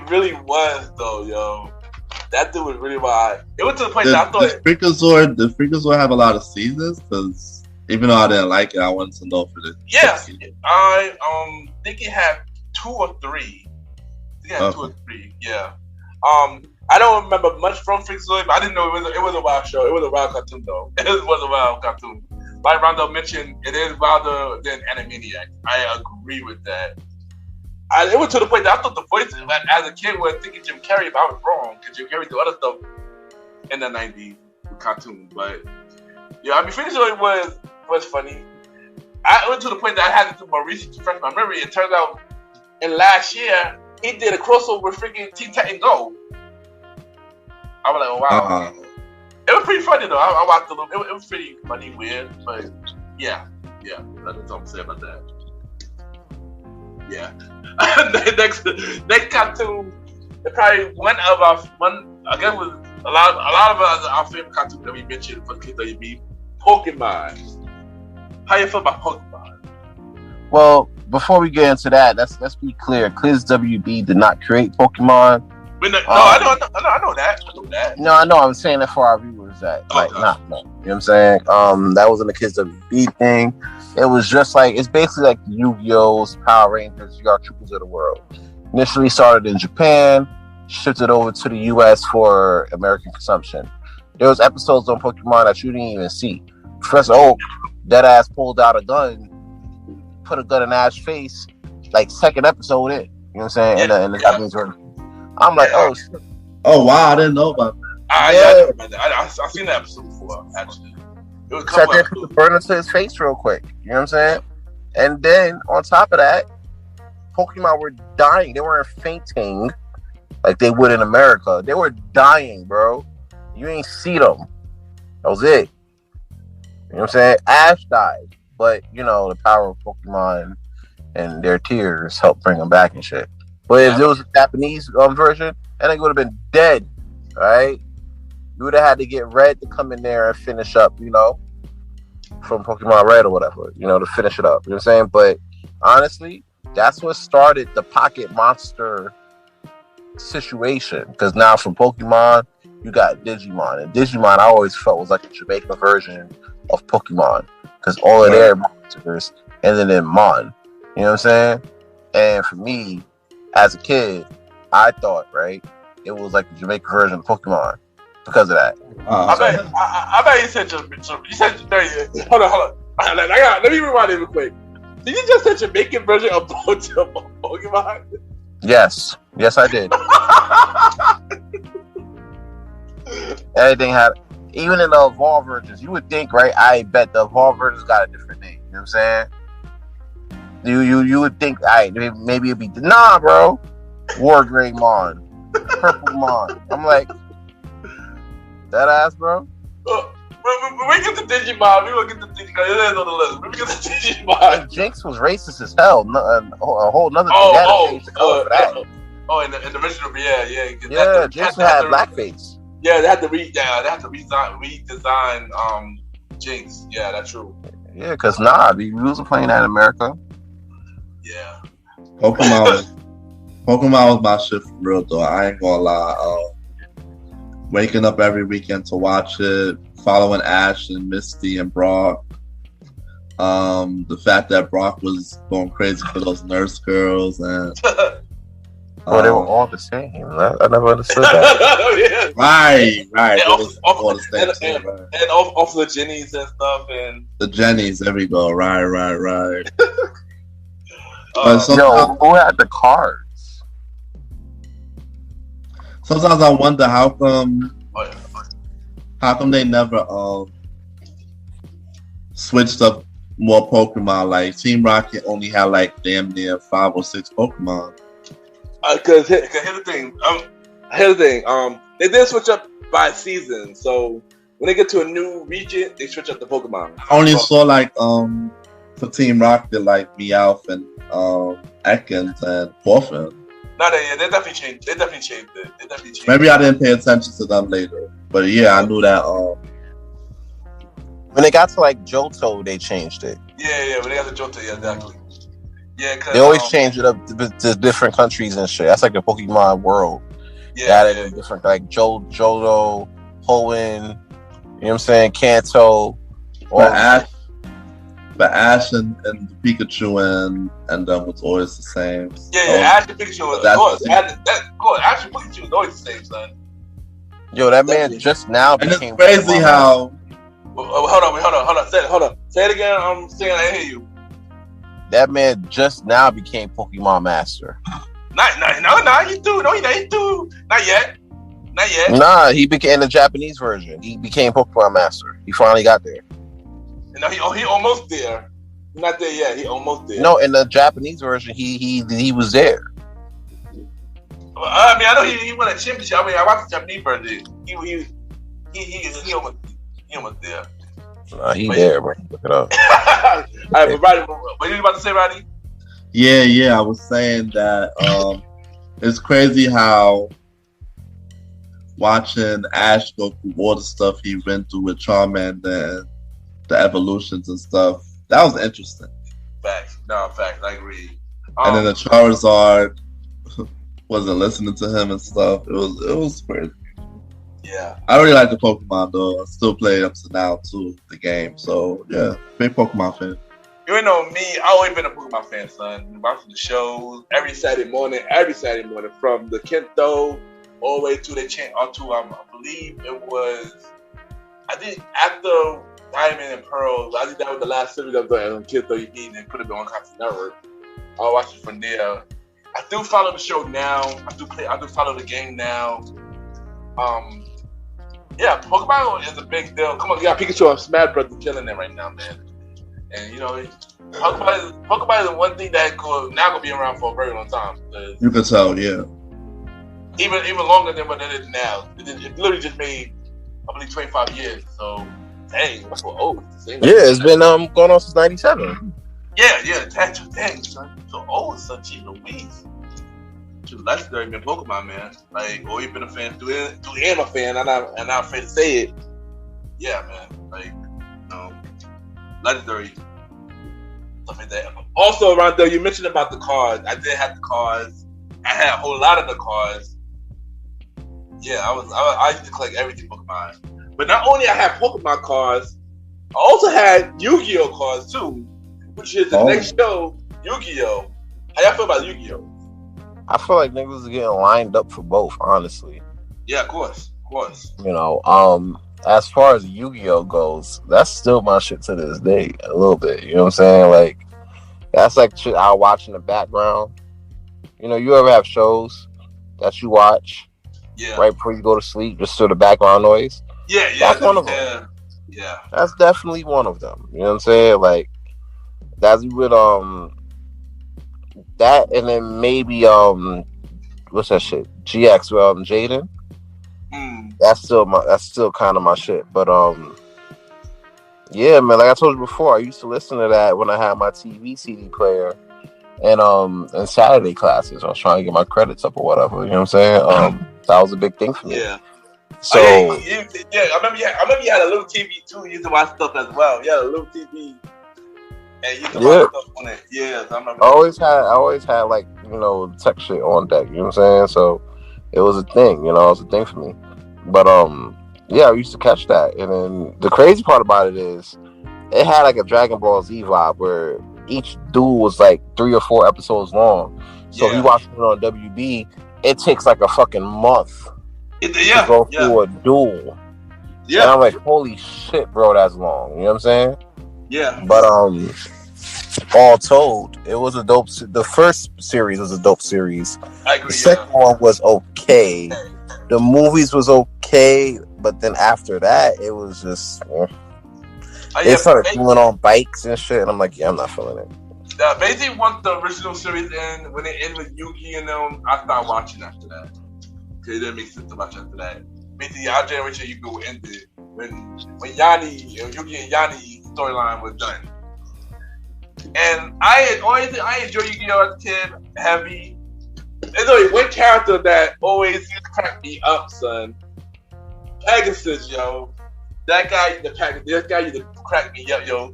really was though, yo. That dude was really wild. It went to the point that I thought did Freakazoid have a lot of seasons? Because even though I didn't like it, I wanted to know for the I think it had 2 or 3. Yeah. I don't remember much from Freakazoid, but I didn't know it was a wild show. It was a wild cartoon though. It was a wild cartoon. Like Rondo mentioned, it is wilder than Animaniacs. I agree with that. It went to the point that I thought the voices, as a kid, was thinking Jim Carrey, but I was wrong because Jim Carrey did other stuff in the 90s with cartoons. But yeah, I mean, Freakazoid was funny. I went to the point that I had to do more research to refresh my memory. It turns out, in last year, he did a crossover with freaking Teen Titan Go. I was like, oh wow. It was pretty funny though. I watched a little. It was pretty funny, weird, but yeah. Yeah, that's all I'm saying about that. Yeah. next cartoon, probably one. I guess was a lot of our favorite cartoons that we mentioned for the kids that be Pokemon. How you feel about Pokemon? Well, before we get into that, let's be clear. Quiz WB did not create Pokemon. I know that. No, I know. I'm saying that for our viewers that no. You know what I'm saying? That wasn't a Kids WB thing. It was just like it's basically like Yu-Gi-Oh's, Power Rangers, you got Troopers of the World. Initially started in Japan, shifted over to the US for American consumption. There was episodes on Pokemon that you didn't even see. Professor Oak, dead ass pulled out a gun, put a gun in Ash's face, like second episode in. You know what I'm saying? In the Japanese version. I'm like, oh shit. Oh wow, I didn't know about that. I've seen that episode before, actually. It was sat there, put the burner to his face real quick. You know what I'm saying? And then on top of that, Pokemon were dying. They weren't fainting like they would in America. They were dying, bro. You ain't see them. That was it. You know what I'm saying? Ash died, but you know the power of Pokemon and their tears helped bring them back and shit. But if it was a Japanese version, I think it would have been dead, right? You would have had to get Red to come in there and finish up, you know, from Pokemon Red or whatever, you know, to finish it up. You know what I'm saying? But honestly, that's what started the Pocket Monster situation. Because now from Pokemon, you got Digimon. And Digimon, I always felt was like a Jamaican version of Pokemon. Because all of their monsters ended in Mon. You know what I'm saying? And for me, as a kid, I thought, right, it was like the Jamaican version of Pokemon because of that. I bet you said hold on. Let me rewind it real quick. Did you just say Jamaican version of Pokemon? Yes, I did. Everything had, even in the evolved versions, you would think, right? I bet the evolved versions got a different name. You know what I'm saying? You would think, maybe it'd be nah, bro. War Gray Mon, Purple Mon. I'm like, that ass, bro. When we get to Digimon, we will get to Digimon. It is on the list. When we get to Digimon, Jinx was racist as hell. A whole nother thing. In the original, yeah. Jinx had blackface. Yeah, they had to redesign Jinx. Yeah, that's true. Yeah, because we wasn't playing that in America. Yeah. Pokemon was my shit for real though. I ain't gonna lie. Waking up every weekend to watch it, following Ash and Misty and Brock. The fact that Brock was going crazy for those nurse girls and they were all the same. I never understood that. Right. And off the Jennies and stuff, and the Jennies. There we go. Right. Who had the cards? Sometimes I wonder how come they never switched up more Pokemon. Like Team Rocket only had like damn near 5 or 6 Pokemon. Because here's the thing. They did switch up by season. So when they get to a new region, they switch up the Pokemon. I only saw like for Team Rocket like Meowth and Ekans and Porphin. No, they definitely changed. They definitely changed it. Maybe I didn't pay attention to them later, but yeah, I knew that. When they got to like Johto, they changed it. Yeah. When they got to Johto, yeah, exactly. Yeah, they always change it up to different countries and shit. That's like the Pokemon world. Yeah, different like Johto, Hoenn. You know what I'm saying? Kanto. But Ash and the Pikachu and them was always the same. Yeah, Ash and Pikachu was Ash and Pikachu was always the same, son. Yo, that man just now became. And it's crazy how. Hold on. Say it again. I'm saying I hear you. That man just now became Pokemon Master. No, he do. No, he do. Not yet. Nah, he became the Japanese version. He became Pokemon Master. He finally got there. No, he almost there. Not there yet. He almost there. No, in the Japanese version, he was there. I mean, I know he won a championship. I mean, I watched the Japanese version. He almost there. Nah, he there, bro. Look it up. All right, but Roddy, what are you about to say, Roddy? Yeah. I was saying that it's crazy how watching Ash go through all the stuff he went through with Charmander and the evolutions and stuff. That was interesting. Facts. I agree. And then the Charizard wasn't listening to him and stuff. It was crazy. Yeah. I really like the Pokemon though. I still play up to now too, the game. So yeah, big Pokemon fan. You know me, I always been a Pokemon fan, son. Watching the shows every Saturday morning, from the Kento all the way to the I believe it was, I think after Diamond and Pearl, I think that was the last series of the Kento you need and put it on Cartoon Network. I'll watch it from there. I do follow the show now. I do follow the game now. Yeah, Pokemon is a big deal. Come on, you got Pikachu and Smash Bros. Killing it right now, man. And you know, Pokemon is the one thing that could now gonna be around for a very long time. You can tell, yeah. Even longer than what it is now. It literally just made, I believe, 25 years. So, dang, that's what old. Yeah, it's been going on since '97. Yeah, that's dang, son. So old, son. Gee Louise. Legendary been Pokemon, man. Like, always been a fan. Do am a fan, and I'm not afraid to say it. Yeah, man. Like, you know, legendary stuff like that. Also, around there, you mentioned about the cards. I did have the cards. I had a whole lot of the cards. Yeah, I used to collect everything Pokemon. But not only I had Pokemon cards, I also had Yu-Gi-Oh cards too, which is the next show, Yu-Gi-Oh. How y'all feel about Yu-Gi-Oh? I feel like niggas are getting lined up for both, honestly. Yeah, of course. You know, as far as Yu-Gi-Oh goes, that's still my shit to this day, a little bit. You know what I'm saying? Like, that's like shit I watch in the background. You know, you ever have shows that you watch right before you go to sleep, just sort of background noise? Yeah. That's one of them. Yeah. That's definitely one of them. You know what I'm saying? Like, that's with that, and then maybe what's that shit? GX with Jaden. That's still kind of my shit. But yeah, man. Like I told you before, I used to listen to that when I had my TV CD player, and Saturday classes. I was trying to get my credits up or whatever. You know what I'm saying? That was a big thing for me. Yeah. So I remember you had a little TV too. You used to watch stuff as well. Yeah, a little TV. And you can watch stuff on it. Yeah, I remember. I always had like, you know, tech shit on deck. You know what I'm saying? So it was a thing. You know, it was a thing for me. But yeah, I used to catch that. And then the crazy part about it is, it had like a Dragon Ball Z vibe where each duel was like 3 or 4 episodes long. So if you watch it on WB, it takes like a fucking month to go through a duel. Yeah, and I'm like, holy shit, bro, that's long. You know what I'm saying? Yeah. But all told, it was a dope. The first series was a dope series. I agree. The second one was okay. The movies was okay, but then after that, it was just they started going on bikes and shit, and I'm like, yeah, I'm not feeling it. Basically, once the original series ended, when it ended with Yugi and them, I started watching after that. Because it didn't make sense to watch after that. Basically, our generation Yu-Gi-Oh ended when Yugi and Yanni storyline was done. And I enjoy Yu-Gi-Oh as a kid, heavy. There's only one character that always cracked me up, son. Pegasus, yo. That guy used to crack me up, yo.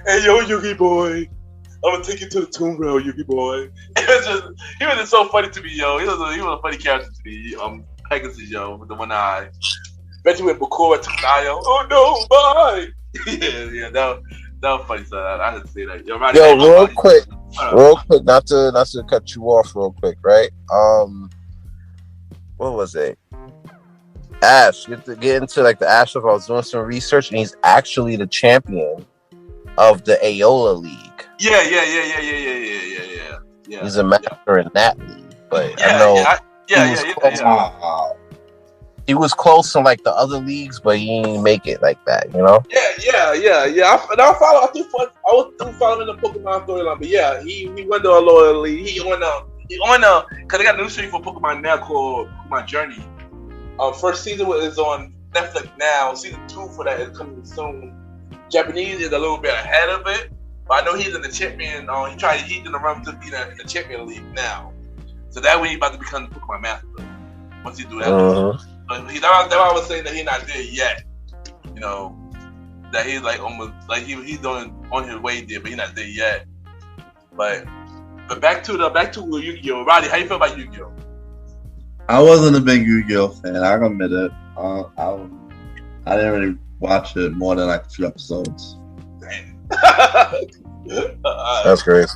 Hey, yo, Yugi boy. I'm gonna take you to the tomb rail, Yugi boy. He was just so funny to me, yo. He was a funny character to me. Pegasus, yo, with the one eye. Especially when Bakura took Nayo. Oh no, bye. yeah, that was funny, son. I had to say that. Yo, real quick, not to cut you off, real quick, right? What was it? Ash. Get into like the Ash stuff. I was doing some research, and he's actually the champion of the Aola League. Yeah. He's a master in that league, but I know he was close in like the other leagues, but he didn't make it like that, you know? Yeah. I was following the Pokemon storyline, but yeah, he went to a lower league. He on because they got a new series for Pokemon now called Pokemon Journey. First season is on Netflix now. Season 2 for that is coming soon. Japanese is a little bit ahead of it. But I know he's in the champion. He's in the run to be in the champion league now. So that way he's about to become the Pokemon master. Once he do that, but that's why I was saying that he's not there yet. You know, that he's like almost like he's on his way there, but he's not there yet. But back to Yu-Gi-Oh! Roddy, how you feel about Yu-Gi-Oh? I wasn't a big Yu-Gi-Oh fan. I can admit it. I didn't really watch it more than like a few episodes. That's crazy.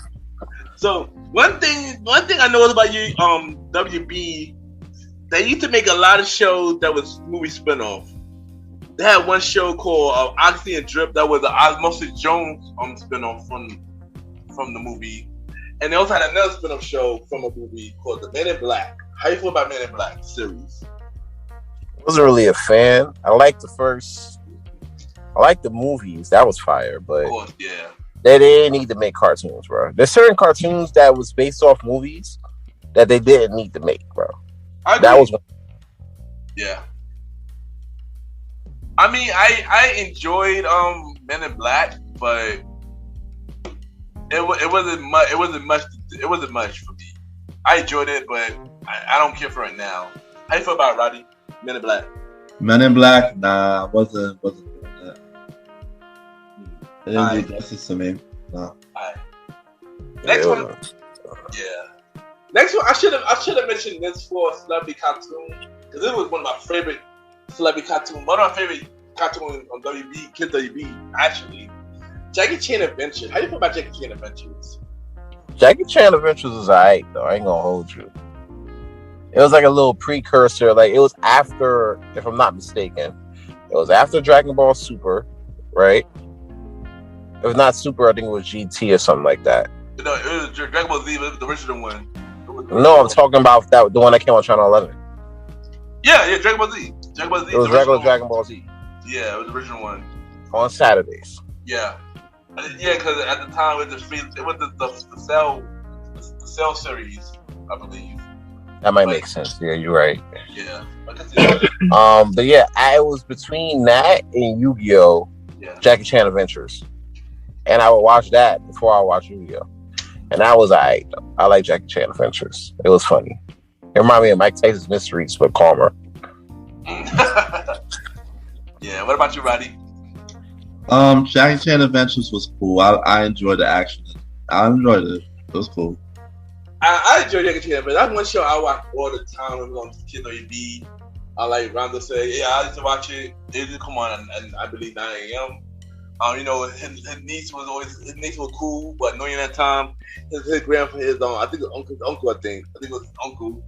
So one thing I know about you, WB, they used to make a lot of shows that was movie spinoff. They had one show called Oxy and Drip that was the Osmosis Jones spinoff from the movie, and they also had another spinoff show from a movie called The Men in Black. How you feel about Men in Black series? I wasn't really a fan. I liked the movies. That was fire, but of course, yeah. They didn't need to make cartoons, bro. There's certain cartoons that was based off movies that they didn't need to make, bro. That was one. Yeah. I mean, I enjoyed Men in Black, but it wasn't much for me. I enjoyed it, but I don't care for it now. How you feel about it, Roddy? Men in Black. Men in Black, nah, wasn't doing that. It didn't do justice to me. No. Next one. Yeah. Next one. I should have mentioned this for celebrity cartoon because it was one of my favorite celebrity cartoons. One of my favorite cartoons on WB, Kid WB, actually. Jackie Chan Adventures. How do you feel about Jackie Chan Adventures? Jackie Chan Adventures was alright though. I ain't gonna hold you. It was like a little precursor. Like it was after, if I'm not mistaken, it was after Dragon Ball Super, right? It was not Super. I think it was GT or something like that. No, it was Dragon Ball Z, the original one. No, I'm talking about the one that came on Channel 11. Yeah, Dragon Ball Z. Dragon Ball Z. It was regular Dragon Ball Z. Yeah, it was the original one. On Saturdays. Yeah. Yeah, because at the time it was the Cell series, I believe. That might make sense. Yeah, you're right. Yeah. But yeah, it was between that and Yu-Gi-Oh! Yeah. Jackie Chan Adventures. And I would watch that before I watch Yu-Gi-Oh! And that was alright. I like Jackie Chan Adventures. It was funny. It reminded me of Mike Tyson's Mysteries, but calmer. Yeah, what about you, Roddy? Jackie Chan Adventures was cool. I enjoyed the action. I enjoyed it. It was cool. I enjoyed Jackie Chan, but that's one show I watch all the time when we're on Kid WB. I like Rondo say, yeah, I used to watch it. It used to come on, and I believe 9 a.m. You know, his niece was cool, but knowing that time, his grandpa, I think it was his uncle, I think it was his uncle,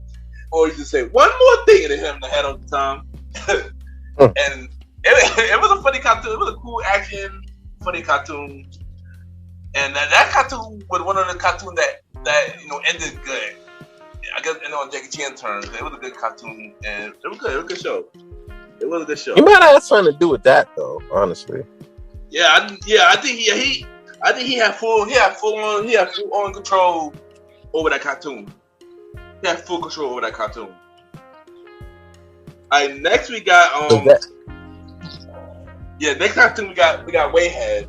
always used to say one more thing to him that had on the time, and it was a funny cartoon. It was a cool action, funny cartoon, and that cartoon was one of the cartoons that ended good. I guess on Jackie Chan terms, it was a good cartoon, and it was good. It was a good show. It was a good show. You might have something to do with that, though. Honestly. I think he had full on control over that cartoon. He had full control over that cartoon. Alright, next we got next cartoon we got Wayhead.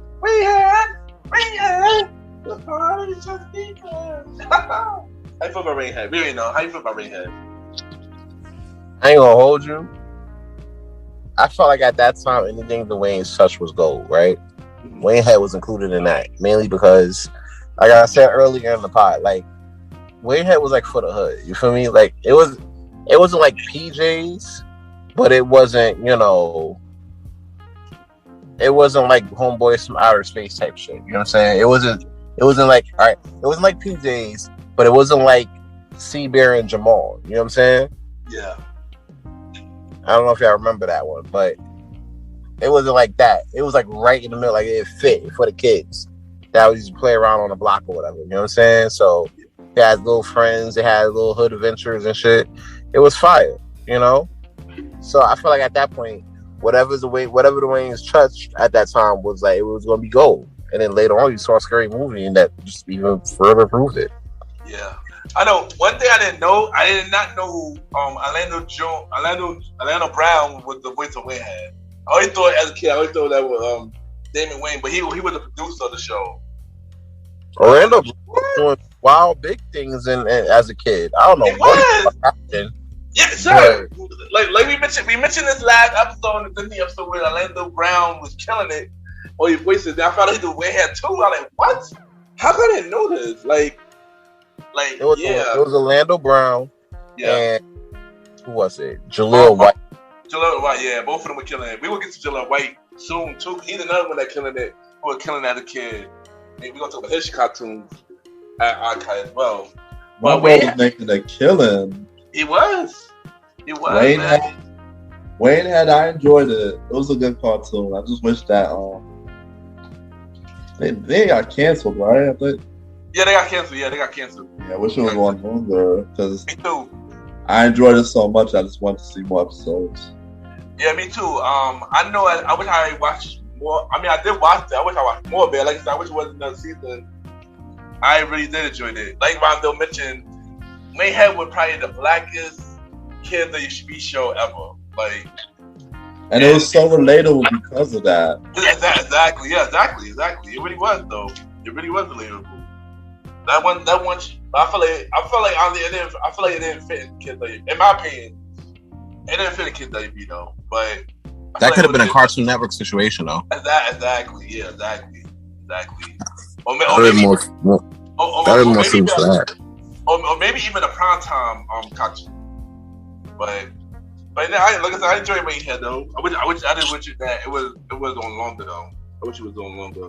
The party's just begun. How you feel about Wayhead? We already know. How you feel about Wayhead? I ain't gonna hold you. I felt like at that time anything the Wayne's touch was gold, right? Waynehead was included in that mainly because, like I said earlier in the pod, like Waynehead was like for the hood. You feel me? Like it wasn't like PJs, but it wasn't it wasn't like Homeboys from Outer Space type shit. You know what I'm saying? It wasn't like it wasn't like PJs, but it wasn't like C-Bear and Jamal. You know what I'm saying? Yeah. I don't know if y'all remember that one, but it wasn't like that. It was like right in the middle, like it fit for the kids that used to play around on the block or whatever. You know what I'm saying? So they had little friends, they had little hood adventures and shit. It was fire, So I feel like at that point, whatever the Wayne's touched at that time was like it was gonna be gold. And then later on, you saw a Scary Movie, and that just even further proved it. Yeah. I know one thing I did not know Orlando Brown was the voice of Wayhead. I always thought as a kid, that was Damon Wayne, but he was the producer of the show. Orlando Bloom was doing wild big things as a kid. I don't know what happened. Yeah, sure. Like we mentioned this last episode, the episode where Orlando Brown was killing it. Oh, he voices. I found out he did Wayne had two. I'm like, what? How could I didn't know this? Like it was Orlando Brown. Yeah. And who was it? Jaleel White. Jaleel White, yeah, both of them were killing it. We will get to Jaleel White soon too. He's another one that killing it. Who was killing as a kid. And we're gonna talk about his cartoons at Archive as well. My boy was making a killing. He was. Wayne had. I enjoyed it. It was a good cartoon. I just wish that they got canceled, right? I think. Yeah, they got canceled. Yeah, I wish it was going longer because me too. I enjoyed it so much. I just wanted to see more episodes. Yeah, me too. I know. I wish I watched more. I mean, I did watch it. I wish I watched more of it. Like I said, I wish it wasn't another season. I really did enjoy it. Like Rondo mentioned, Mayhem was probably the blackest kid of the TV show ever. Like, and it was so relatable because of that. Exactly. Yeah, exactly. It really was though. It really was relatable. That one. I feel like it didn't fit in Kids WB. In my opinion, it didn't fit in Kids WB though. But that could have been a Cartoon Network situation though. Exactly. Yeah, exactly. Or maybe even a primetime cartoon. But like I said, I enjoyed what he had though. I wish I didn't wish it that it was on longer though. I wish it was on longer.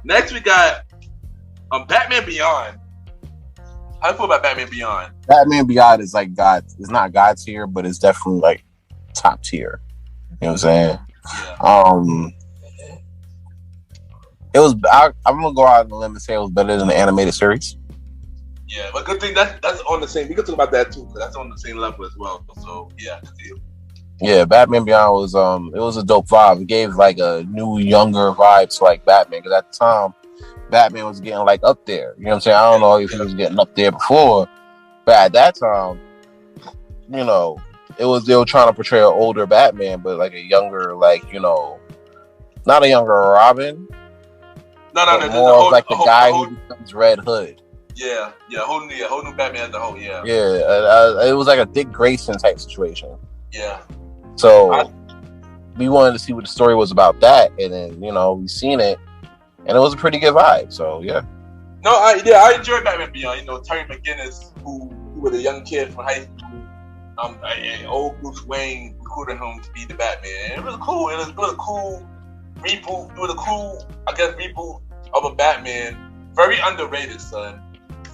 Next we got Batman Beyond. How do you feel about Batman Beyond? Batman Beyond is like God. It's not God tier, but it's definitely like top tier. You know what I'm saying? Yeah. It was. I'm gonna go out on a limb and say it was better than the animated series. Yeah, but good thing that's on the same. We can talk about that too, because that's on the same level as well. So yeah, continue. Yeah, Batman Beyond was it was a dope vibe. It gave like a new, younger vibe to like Batman, because at the time Batman was getting like up there. You know what I'm saying? I don't know if he was getting up there before, but at that time, you know, they were trying to portray an older Batman, but like a younger, like, you know, not a younger Robin. No, more like the guy who becomes Red Hood. Yeah, whole new Batman as a whole. Yeah, it was like a Dick Grayson type situation. Yeah. So we wanted to see what the story was about that, and then, you know, we seen it, and it was a pretty good vibe. So yeah. No, I enjoyed Batman Beyond. You know, Terry McGinnis, who was a young kid from high school, old Bruce Wayne recruited him to be the Batman. And it was cool. It was a cool reboot. It was a cool, I guess, reboot of a Batman. Very underrated, son.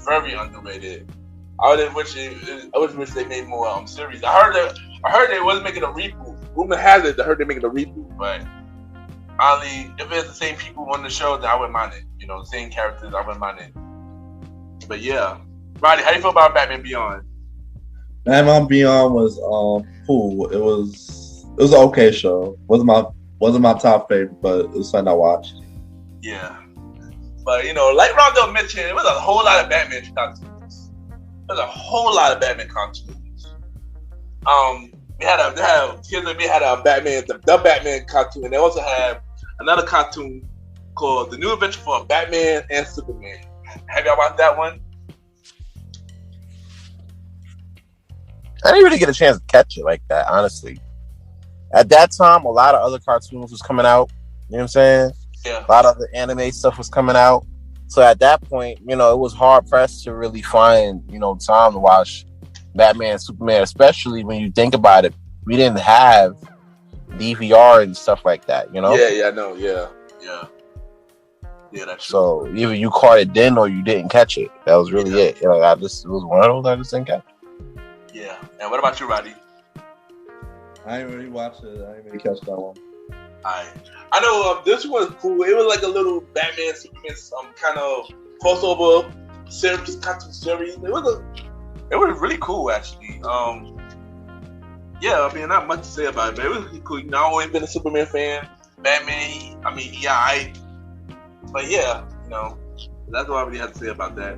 Very underrated. I wish they made more series. I heard they wasn't making a reboot. Rumor has it, I heard they're making a reboot, but honestly, if it's the same people on the show, then I wouldn't mind it. You know, the same characters, I wouldn't mind it. But yeah, Roddy, how do you feel about Batman Beyond? Batman Beyond was cool. It was an okay show. Wasn't my top favorite, but it was something I watched. Yeah, but you know, like Rondo mentioned, it was a whole lot of Batman cartoons. There's a whole lot of Batman cartoons. We had a Batman, the Batman cartoon, and they also have another cartoon called The New Adventure for Batman and Superman. Have y'all watched that one? I didn't really get a chance to catch it like that, honestly. At that time, a lot of other cartoons was coming out. You know what I'm saying? Yeah. A lot of the anime stuff was coming out. So at that point, you know, it was hard pressed to really find, you know, time to watch Batman and Superman, especially when you think about it. We didn't have DVR and stuff like that, you know? Yeah, no, yeah. Yeah, that's true. So either you caught it then or you didn't catch it. That was really it. You know, it was one of those I just didn't catch. Yeah. And what about you, Roddy? I didn't really watch it. I didn't really catch that one. I know this one was cool. It was like a little Batman Superman kind of crossover series, cartoon series. It was really cool actually. Yeah, I mean, not much to say about it, but it was really cool. You know, I've always been a Superman fan. Batman, but yeah, you know, that's what I really have to say about that.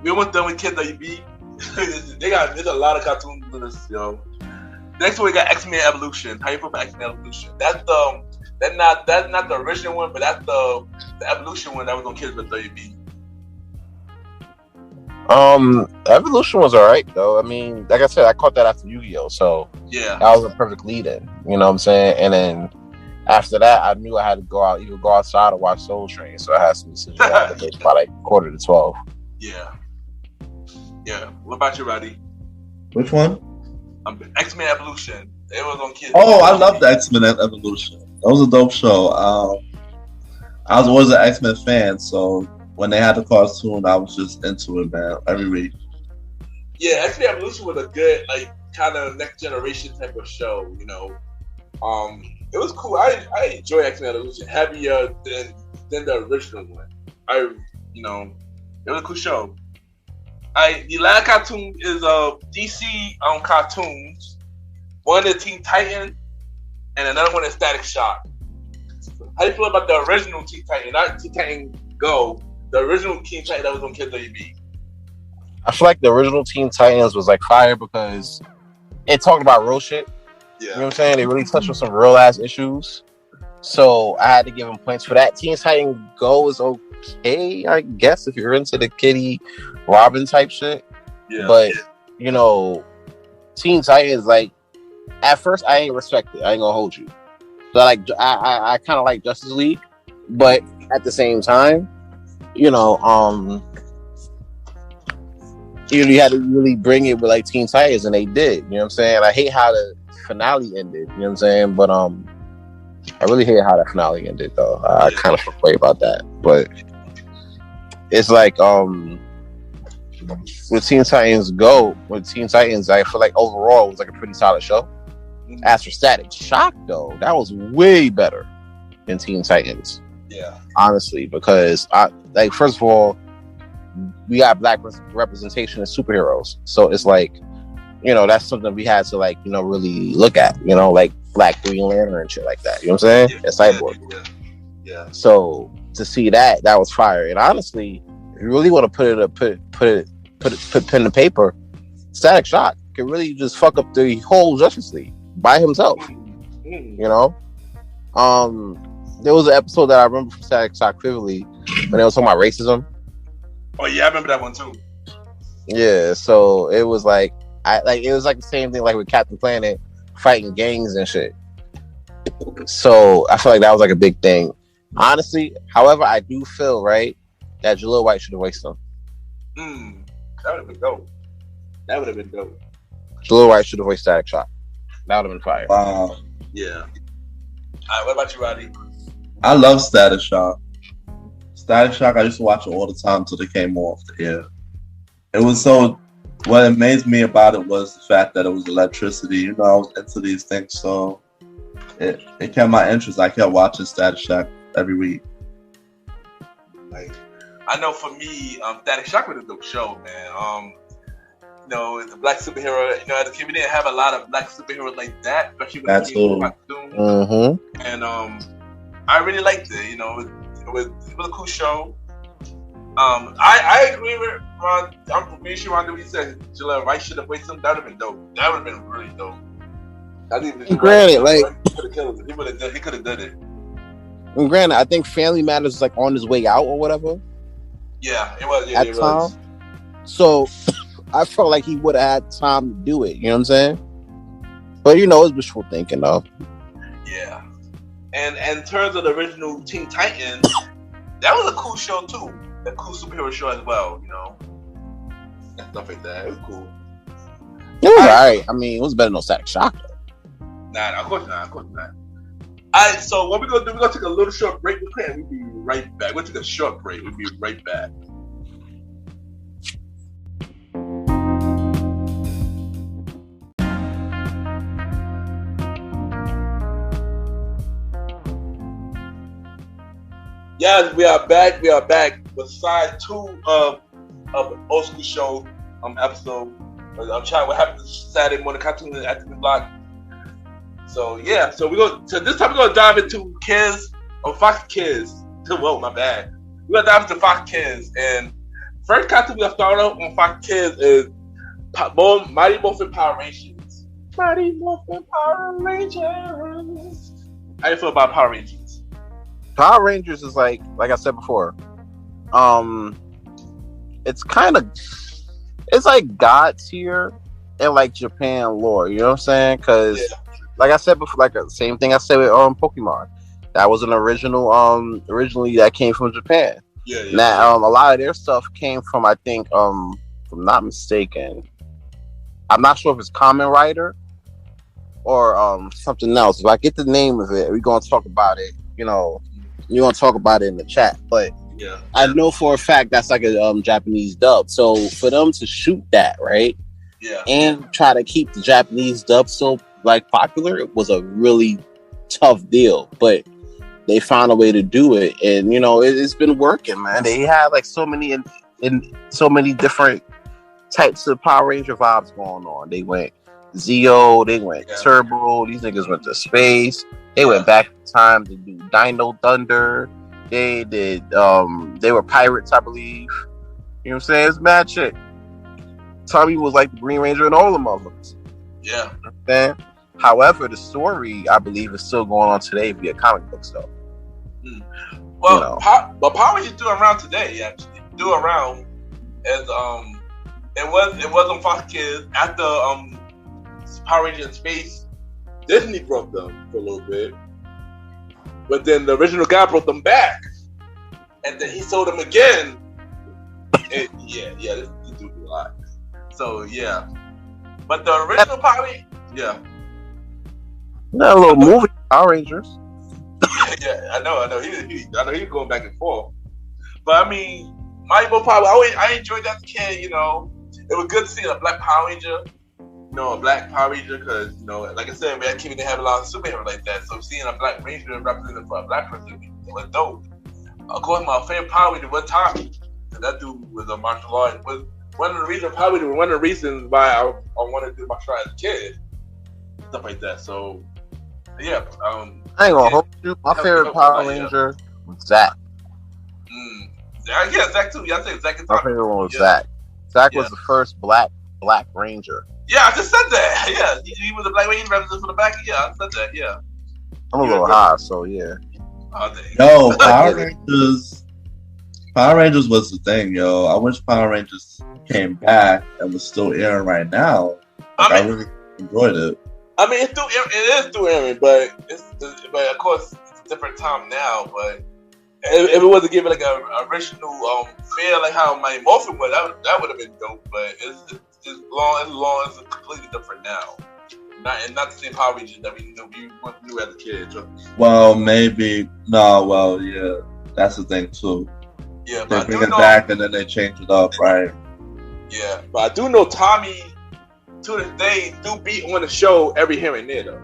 We almost done with Kids WB. There's a lot of cartoons in this, yo. Next one we got X-Men Evolution. How you feel about X-Men Evolution? That's That's not the original one, but that's the evolution one that was on Kids with WB. Evolution was alright though. I mean, like I said, I caught that after Yu-Gi-Oh, so yeah, that was a perfect lead-in. You know what I'm saying? And then after that, I knew I had to go outside or watch Soul Train, so I had some decisions I had to make by like 11:45. Yeah. What about you, Roddy? Which one? X-Men Evolution. It was on Kids. Oh, I love the X-Men Evolution. That was a dope show. I was always an X-Men fan, so when they had the cartoon, I was just into it, man. Every week. Yeah, X-Men Evolution was a good, like, kind of next generation type of show. You know, it was cool. I enjoy X-Men Evolution heavier than the original one. It was a cool show. The last cartoon is DC cartoons. One is Teen Titan, and another one is Static Shock. How do you feel about the original Teen Titan? Not Teen Titan Go, the original Teen Titan that was on Kids WB. I feel like the original Teen Titans was like fire because it talked about real shit. Yeah. You know what I'm saying? They really touched on some real ass issues. So I had to give them points for that. Teen Titan Go is okay, I guess, if you're into the Kitty Robin type shit. Yeah. But Teen Titans, like, at first I ain't respect it. I ain't gonna hold you. So I kind of like Justice League, but at the same time, you had to really bring it with like Teen Titans, and they did. You know what I'm saying? I hate how the finale ended. You know what I'm saying? But I really hate how the finale ended, though. I kind of feel great about that. But it's like with Teen Titans I feel like overall it was like a pretty solid show. As for Static Shock, though, that was way better than Teen Titans. Yeah, honestly, because first of all, we got black representation in superheroes, so it's like, that's something we had to really look at, like Black Green Lantern and shit like that. You know what I'm saying? And Cyborg. Yeah. So to see that was fire. And honestly, if you really want to put pen to paper, Static Shock can really just fuck up the whole Justice League by himself. There was an episode that I remember from Static Shock vividly when they was talking about racism. Oh yeah, I remember that one too. Yeah, so it was like it was like the same thing like with Captain Planet fighting gangs and shit. So I feel like that was like a big thing. Honestly, however, I do feel that Jaleel White should have voiced him. That would have been dope. Jaleel White should have voiced Static Shock. That would have been fire. Wow. Yeah. Alright, what about you, Roddy? I love Static Shock. Static Shock, I used to watch it all the time until they came off the air. It was so. What amazed me about it was the fact that it was electricity. I was into these things, so it kept my interest. I kept watching Static Shock every week. Like, I know for me, Static Shock was a dope show, man. The black superhero. As a kid, we didn't have a lot of black superheroes like that, especially with the cartoon. And I really liked it. It was a cool show. I agree with Ron. I'm pretty sure Ron he said Jaleel White should have voiced him. That would have been dope. That would have been really dope. Granted, he could have done it. And granted, I think Family Matters was on his way out or whatever. Yeah, it was. At the time. So I felt like he would have had time to do it. You know what I'm saying? But it's wishful thinking, though. Yeah. And in terms of the original Teen Titans, that was a cool show too. A cool superhero show as well, and stuff like that. It was cool. It was alright. I mean, it was better than Static Shock. Nah, of course not. Alright, so what we're gonna do? We're gonna take a little short break. We'll be right back. We'll take a short break. We'll be right back. Yes, we are back. We are back with side 2 of Old School Show episode. I'm trying. What happened Saturday morning cartoon at the block. So yeah, so this time we're gonna dive into Fox Kids. Whoa, my bad. We're gonna dive into Fox Kids, and first cartoon we're gonna start off on Fox Kids is Mighty Morphin Power Rangers. Mighty Morphin Power Rangers. How you feel about Power Rangers? Power Rangers is like I said before. It's like God tier and like Japan lore. You know what I'm saying? Because like I said before, like the same thing I said with Pokemon. That was an originally that came from Japan. Yeah. Now a lot of their stuff came from, I think, if I'm not mistaken, I'm not sure if it's Kamen Rider or something else. If I get the name of it, we're gonna talk about it. You know, you're gonna talk about it in the chat. But I know for a fact that's like a Japanese dub. So for them to shoot that, right? Yeah. And try to keep the Japanese dub so like popular, it was a really tough deal. But they found a way to do it, and you know it's been working, man. They had like so many in so many different types of Power Ranger vibes going on. They went Zeo, they went Turbo. These niggas went to space. They went back in time to do Dino Thunder. They did. They were pirates, I believe. You know what I'm saying? It's mad shit. Tommy was like the Green Ranger and all the motherfuckers. Yeah. You know what I'm saying? However, the story, I believe, is still going on today via comic books, though. Well, you know. but Power Rangers do around today, actually. Do around as it was on Fox Kids after Power Rangers in Space. Disney brought them for a little bit, but then the original guy brought them back, and then he sold them again. And this do a lot. So yeah, but the original Power Rangers, That little movie, Power Rangers. yeah, I know. I know he's going back and forth. But I mean, Mighty Morphin Power. I enjoyed that as a kid. You know, it was good to see a Black Power Ranger. You know, a Black Power Ranger, because you know, like I said, man, Kid didn't have a lot of superheroes like that. So seeing a Black Ranger represented for a Black person, it was dope. Of course, my favorite Power Ranger was Tommy. And that dude was a martial artist. Was one of the reasons why I wanted to do martial arts as a kid, stuff like that. So. Yeah, I ain't gonna hold you. My favorite Power Ranger was Zack. Yeah, Zack too. Yeah, I think Zack is my favorite one was Zack. Zack was the first black Ranger. Yeah, I just said that. Yeah, he was a Black Ranger representative for the back. Yeah, I said that. Yeah. I'm a little high, so yeah. Yo, Power Rangers was the thing, yo. I wish Power Rangers came back and was still airing right now. I really enjoyed it. I mean, it is still airing, but of course it's a different time now. But if it was to give it like a original feel, like how my Morphin was, that would have been dope. But it's completely different now. Not the same Power Rangers that we knew as a kid. Well, maybe no. Well, yeah, that's the thing too. Yeah, they bring it back and then they change it up, right? Yeah, but I do know Tommy. To this day, do beat on the show every here and there, though.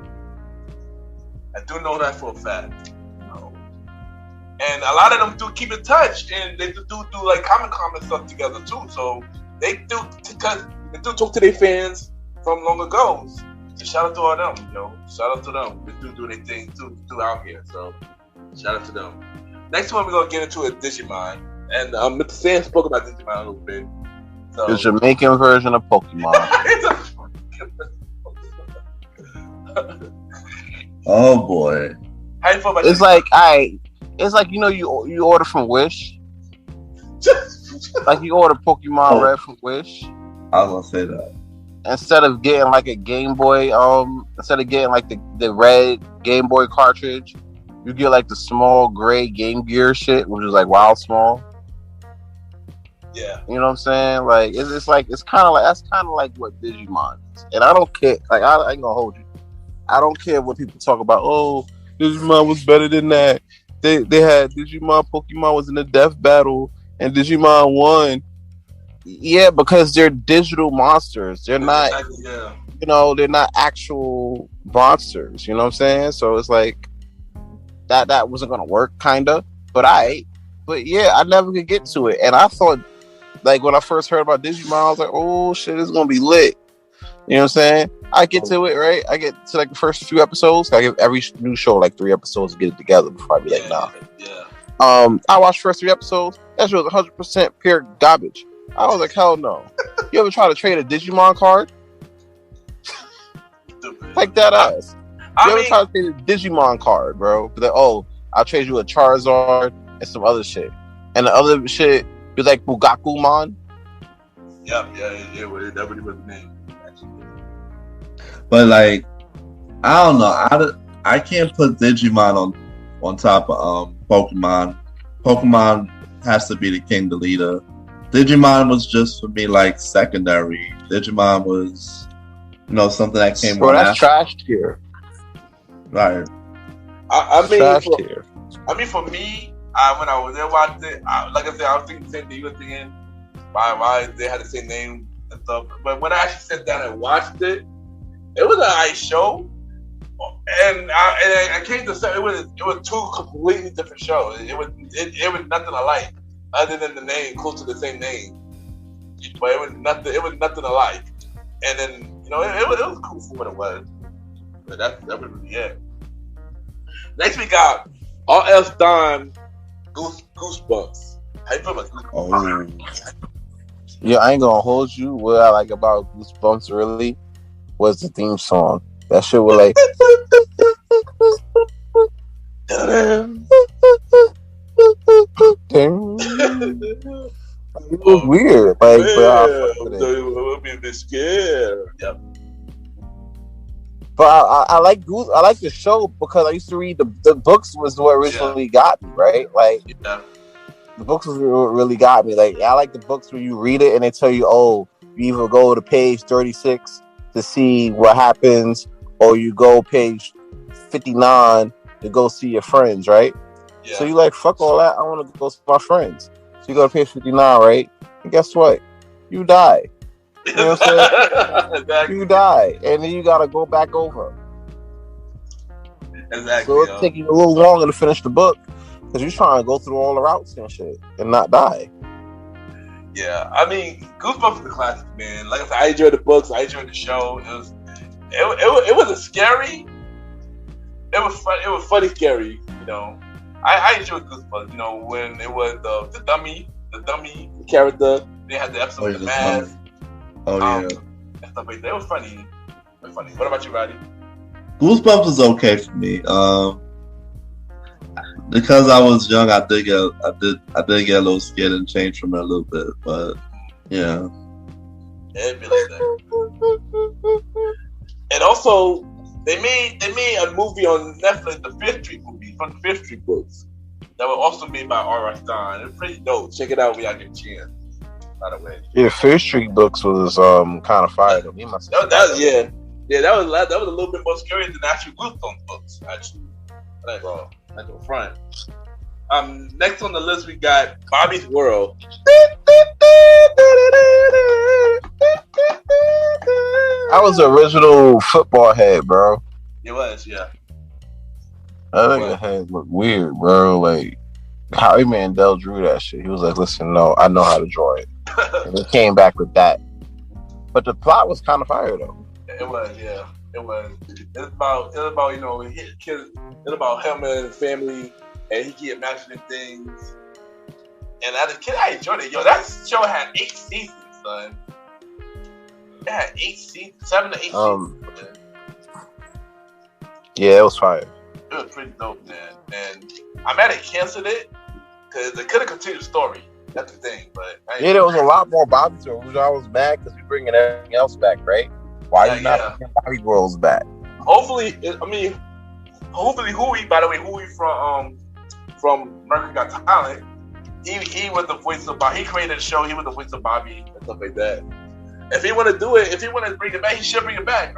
I do know that for a fact. And a lot of them do keep in touch, and they do like comic stuff together too. So they do talk to their fans from long ago. So shout out to all them, Shout out to them. They do their thing too out here. So shout out to them. Next one we're gonna get into is Digimon, and Mr. Sam spoke about Digimon a little bit. So. The Jamaican version of Pokemon. Oh boy! How you feel about it's like you order from Wish. Like you order Pokemon Red from Wish. I was gonna say that. Instead of getting like a Game Boy, instead of getting like the red Game Boy cartridge, you get like the small gray Game Gear shit, which is like wild small. Yeah. You know what I'm saying? Like it's kind of like that's kind of like what Digimon is. And I don't care. Like I ain't gonna hold you. I don't care what people talk about. Oh, Digimon was better than that. They had Digimon. Pokemon was in a death battle, and Digimon won. Yeah, because they're digital monsters. They're not. They're not actual monsters. You know what I'm saying? So it's like that wasn't gonna work, kinda. But But yeah, I never could get to it, and I thought. Like when I first heard about Digimon, I was like, "Oh shit, it's gonna be lit." You know what I'm saying? I get to it, right? I get to like the first few episodes. I give every new show like 3 episodes to get it together before I be like, "Nah." Yeah. I watched the first 3 episodes. That shit was 100% pure garbage. I was like, "Hell no!" You ever try to trade a Digimon card? Like that ass. You ever try to play the Digimon card, bro? Be like, oh, I'll trade you a Charizard and some other shit. And the other shit be like Bugakumon. Yeah, that really was the name. Actually. But like, I don't know. I can't put Digimon on top of Pokemon. Pokemon has to be the king, the leader. Digimon was just for me like secondary. Digimon was, something that came. Bro, that's trash tier. Right. I mean, trash tier. For me, when I was there watching it, like I said, I was thinking the same thing you were thinking. Why they had the same name and stuff. But when I actually sat down and watched it, it was a nice show. And I came to say it was two completely different shows. It was nothing alike, other than the name, close to the same name. But it was nothing alike. And then it was cool for what it was. But that was really it. Next we got All Else Done, Goosebumps. How you feel about Goosebumps? Yeah, I ain't gonna hold you. What I like about Goosebumps really was the theme song. That shit was like. It was weird. Like, we'll be a bit scared. Yep. But I like the show because I used to read the books was what originally got me, right? Like the books was what really got me. Like I like the books where you read it and they tell you, oh, you either go to page 36 to see what happens, or you go page 59 to go see your friends, right? Yeah. So you like, fuck all that. I want to go see my friends. So you go to page 59, right? And guess what? You die. You know what I'm saying? Exactly. You die, and then you gotta go back over. Exactly. So it's taking a little longer to finish the book because you're trying to go through all the routes and shit and not die. Yeah, I mean, Goosebumps is a classic, man. Like I said, I enjoyed the books. I enjoyed the show. It was a scary. It was fun. It was funny, scary. I enjoyed Goosebumps. When it was the dummy character. They had the episode with the mask. And stuff like that. It was funny. What about you, Roddy? Goosebumps was okay for me. Because I was young, I did get a little scared and changed from it a little bit. But yeah. It'd be like that. And also, they made a movie on Netflix, the Fifth Street movie from the Fifth Street books. That was also made by R.R. Stein. It's pretty dope. Check it out when y'all get a chance. By the way. Yeah, Fifth Street books was kind of fire though. That was a little bit more scary than the actual Goosebumps books. Actually, like the front. Next on the list we got Bobby's World. I was the original football head, bro. It was, yeah. That nigga head looked weird, bro. Like Howie Mandel drew that shit. He was like, "Listen, no, I know how to draw it." And he came back with that. But the plot was kind of fire though. It was, yeah. It was. It's about it's about him and his family, and he keep imagining things. And as a kid, I enjoyed it. Yo, that show had 8 seasons, son. It had 8 seasons, 7 to 8 seasons. Yeah, it was fire. It was pretty dope, man. And I'm mad they canceled it because they could have continued the story. That's the thing, but there was a lot more Bobby to it, which I was mad because we're bringing everything else back, right? Why are you not bringing Bobby Worlds back? Hopefully, Huey, by the way, Huey from American Got Talent, he was the voice of Bobby. He created a show. He was the voice of Bobby and stuff like that. If he want to do it, if he want to bring it back, he should bring it back.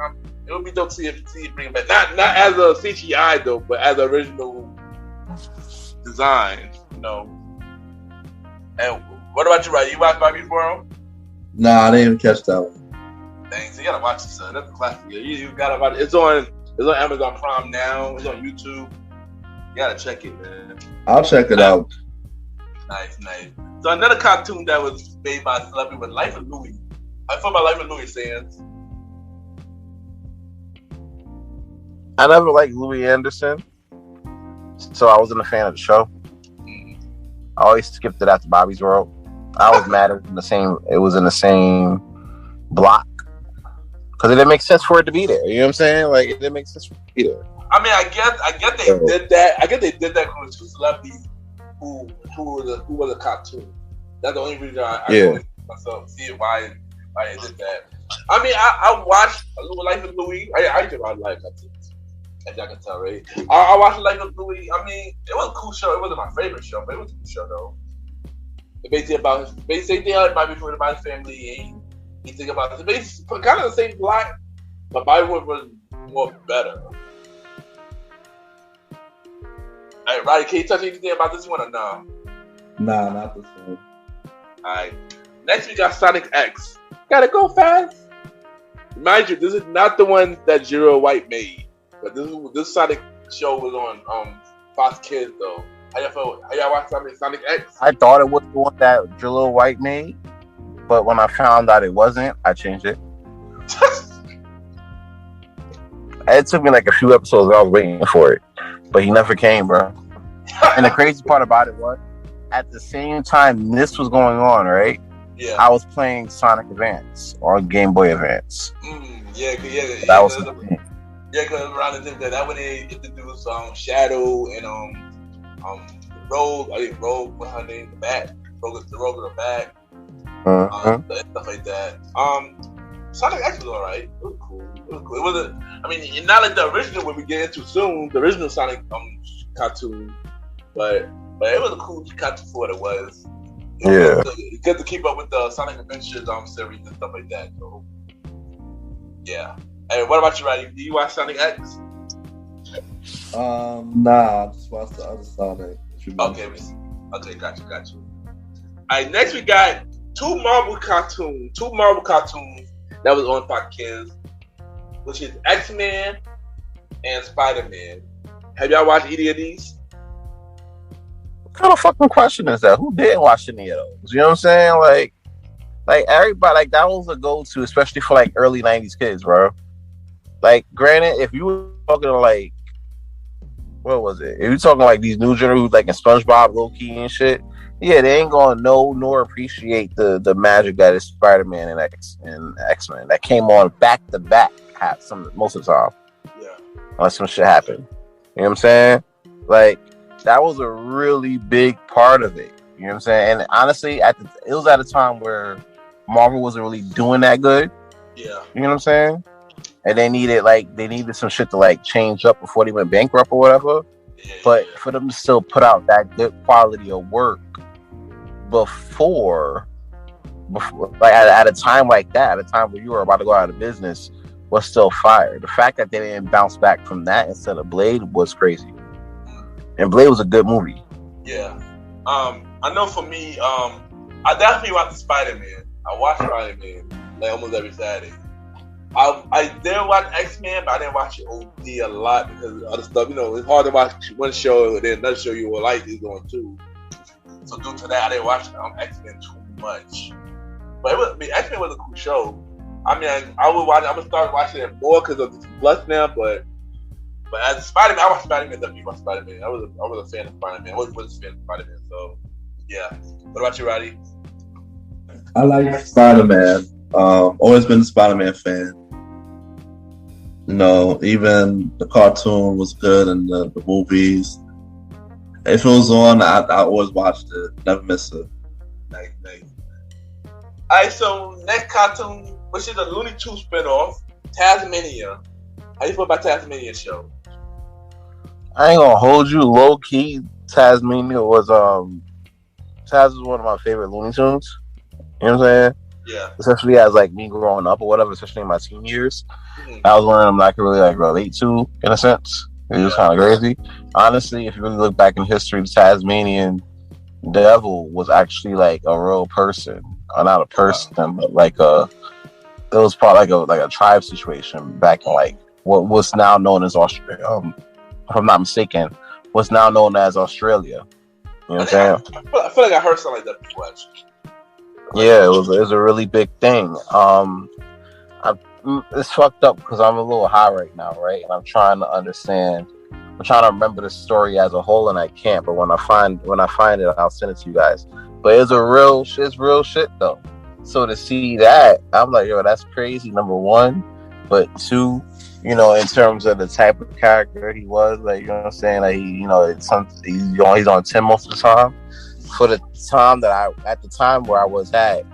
It would be dope to see it bring it back. Not as a CGI though, but as an original design, And what about you, Roddy? You watch Bobby's World? Nah, I didn't even catch that one. Dang, so you gotta watch it, son. That's a classic. You gotta watch it. It's on Amazon Prime now. It's on YouTube. You gotta check it, man. I'll check it out. Nice. So another cartoon that was made by a celebrity was Life of Louie. I thought about Life of Louie, Sands. I never liked Louis Anderson, so I wasn't a fan of the show. I always skipped it after Bobby's World. I was mad it was in the same block Because it didn't make sense for it to be there. You know what I'm saying? Like, it didn't make sense for it to be there. I mean, I guess they did that. I guess they did that because two celebrities who was a cartoon. That's the only reason I don't myself see why they did that. I mean, I watched Life of Louis. I did watch Life of Louis, as y'all can tell, right? I watched Life of Louis. I mean, it was a cool show. It wasn't my favorite show, but it was a cool show though. It basically about his family, and he think about it. Basically, kind of the same plot, but Bollywood was more better. All right, Roddy, can you touch anything about this one or no? Nah, not this one. Alright. Next we got Sonic X. Gotta go fast. Mind you, this is not the one that Jiro White made. But this Sonic show was on Fox Kids though. How y'all watch Sonic X? I thought it was the one that Jalil White made, but when I found out it wasn't, I changed it. It took me like a few episodes. I was waiting for it, but he never came, bro. And the crazy part about it was, at the same time this was going on, right? Yeah. I was playing Sonic Advance or Game Boy Advance. That was because around the time that when they introduced Shadow and Rogue, I think Rogue with her name, the back, Rogue with the back, stuff like that. Sonic X was alright. It was cool. It wasn't. I mean, not like the original when we get into soon, the original Sonic cartoon, but it was a cool cartoon for what it was. It good to keep up with the Sonic Adventures series and stuff like that. So yeah. Hey, what about you, Roddy? Do you watch Sonic X? Nah, I just watched the other Sonic. Okay, got you. Alright, next we got two Marvel cartoons that was on Fox Kids, which is X-Men and Spider-Man. Have y'all watched any of these? What kind of fucking question is that? Who didn't watch any of those? You know what I'm saying? Like everybody, like that was a go-to, especially for like early 90s kids, bro. Like, granted, if you were talking to like, what was it? If you're talking like these new generators, like in SpongeBob, low-key and shit, yeah, they ain't gonna know nor appreciate the magic that is Spider-Man and X-Men that came on back to back most of the time. Yeah. Unless some shit happened. You know what I'm saying? Like, that was a really big part of it. You know what I'm saying? And honestly, it was at a time where Marvel wasn't really doing that good. Yeah. You know what I'm saying? And they needed some shit to like change up before they went bankrupt or whatever. Yeah, but for them to still put out that good quality of work before like at a time like that, at a time where you were about to go out of business, was still fire. The fact that they didn't bounce back from that instead of Blade was crazy. And Blade was a good movie. Yeah. I know for me, I definitely watched Spider-Man. I watched Spider-Man like almost every Saturday. I did watch X-Men, but I didn't watch it OD a lot because of other stuff. You know, it's hard to watch one show and then another show you will like is going too. So due to that, I didn't watch X-Men too much. But X-Men was a cool show. I mean, I would start watching it more because of the Plus now, but as Spider-Man, I watched Spider-Man. Definitely watched Spider-Man. I was a fan of Spider-Man. I was a fan of Spider-Man. So yeah. What about you, Roddy? I like Spider-Man. Always been a Spider-Man fan. You know, even the cartoon was good and the movies. If it was on, I always watched it. Never missed it. Nice. Alright, so next cartoon, which is a Looney Tunes spinoff, Tasmania. How you feel about Tasmania show? I ain't gonna hold you. Low key, Tasmania was Taz was one of my favorite Looney Tunes. You know what I'm saying? Yeah. Especially as like me growing up or whatever, especially in my teen years. That was one of them that I could really like relate to in a sense. It was kind of crazy. Honestly, if you really look back in history, the Tasmanian devil was actually like a real person. Not a person, but like it was probably like a tribe situation back in like what was now known as Australia. If I'm not mistaken, what's now known as Australia. You know what I'm saying? I feel like I heard something like that before, actually. Yeah, it was a really big thing. It's fucked up because I'm a little high right now, right? And I'm trying to understand. I'm trying to remember the story as a whole, and I can't. But when I find it, I'll send it to you guys. But it's real shit though. So to see that, I'm like, yo, that's crazy. Number one, but two, you know, in terms of the type of character he was, like, you know what I'm saying, like, you know, he's on 10 most of the time. For the time at the time where I was at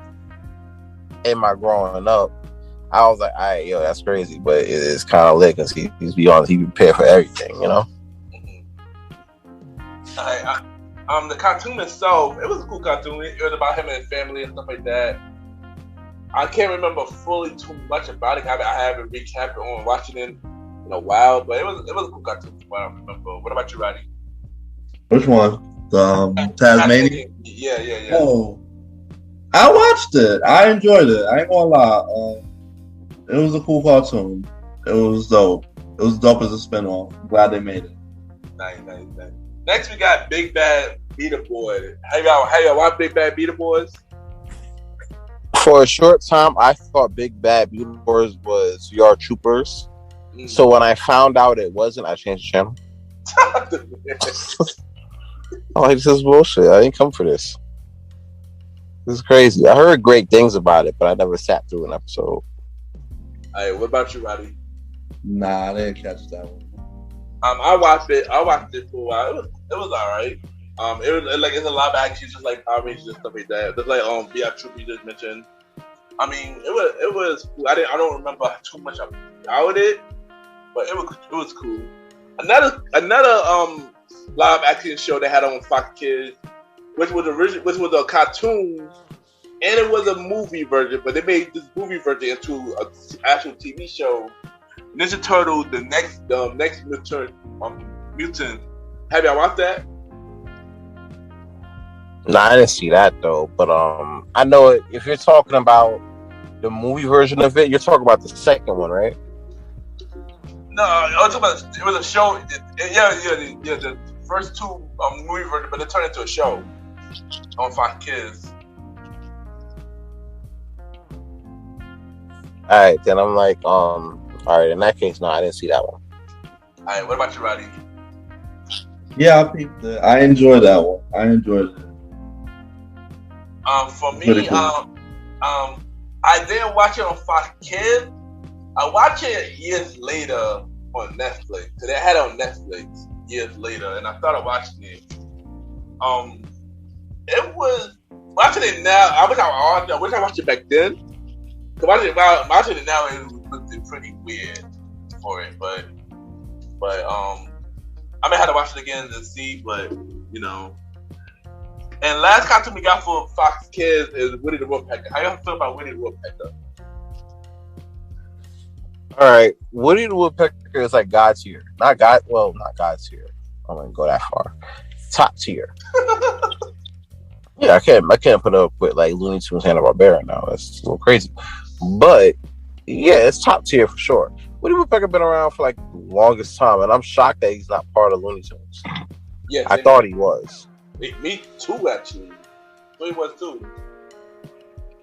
in my growing up, I was like, all right, yo, that's crazy, but it is kind of lit because he's beyond, he prepared for everything, you know. The cartoon itself, it was a cool cartoon. It was about him and his family and stuff like that. I can't remember fully too much about it. I haven't recapped on watching it in a while, but it was a cool cartoon from what I remember. What about you, Roddy? Which one? The Tasmania? Yeah. Oh, I watched it. I enjoyed it. I ain't gonna lie. It was a cool cartoon. It was dope. It was dope as a spinoff. I'm glad they made it. Nice. Next, we got Big Bad Beater Boy. Hey y'all watch Big Bad Beater Boys? For a short time, I thought Big Bad Beater Boys was VR Troopers. So when I found out it wasn't, I changed the channel. I'm like, this is bullshit. I didn't come for this. This is crazy. I heard great things about it, but I never sat through an episode. Hey, what about you, Roddy? Nah, I didn't catch that one. I watched it for a while. It was alright. It's a lot of action, just like Power Rangers and stuff like that. Just like VR Troop you just mentioned. I mean, it was cool. I don't remember too much about it, but it was cool. Another live action show they had on Fox Kids, which was a cartoon, and it was a movie version, but they made this movie version into an actual TV show. Ninja Turtle, the next mutant. Have y'all watched that? Nah, I didn't see that though. But I know if you're talking about the movie version of it, you're talking about the second one, right? No, I was talking about it was a show. The first two movie version, but it turned into a show on Fox Kids. All right, then I'm like, all right. In that case, no, I didn't see that one. All right, what about you, Roddy? Yeah, I peeped it. I enjoyed that one. I enjoyed it. For me, cool. I didn't watch it on Fox Kids. I watched it years later on Netflix. So they had it on Netflix years later, and I started watching it. It was watching it now. I wish I watched it back then. Cause watching it now, it was pretty weird for it, but I may have to watch it again to see, but you know. And last cartoon we got for Fox Kids is Woody the Woodpecker. How y'all feel about Woody the Woodpecker? All right, Woody the Woodpecker is like God tier, not God tier. I'm gonna go that far. Top tier. Yeah, I can't put up with like Looney Tunes Hanna-Barbera now. That's a little crazy, but yeah, it's top tier for sure. Woody Woodpecker been around for like the longest time, and I'm shocked that he's not part of Looney Tunes. Yeah, I thought he was. Me too, actually. So he was too.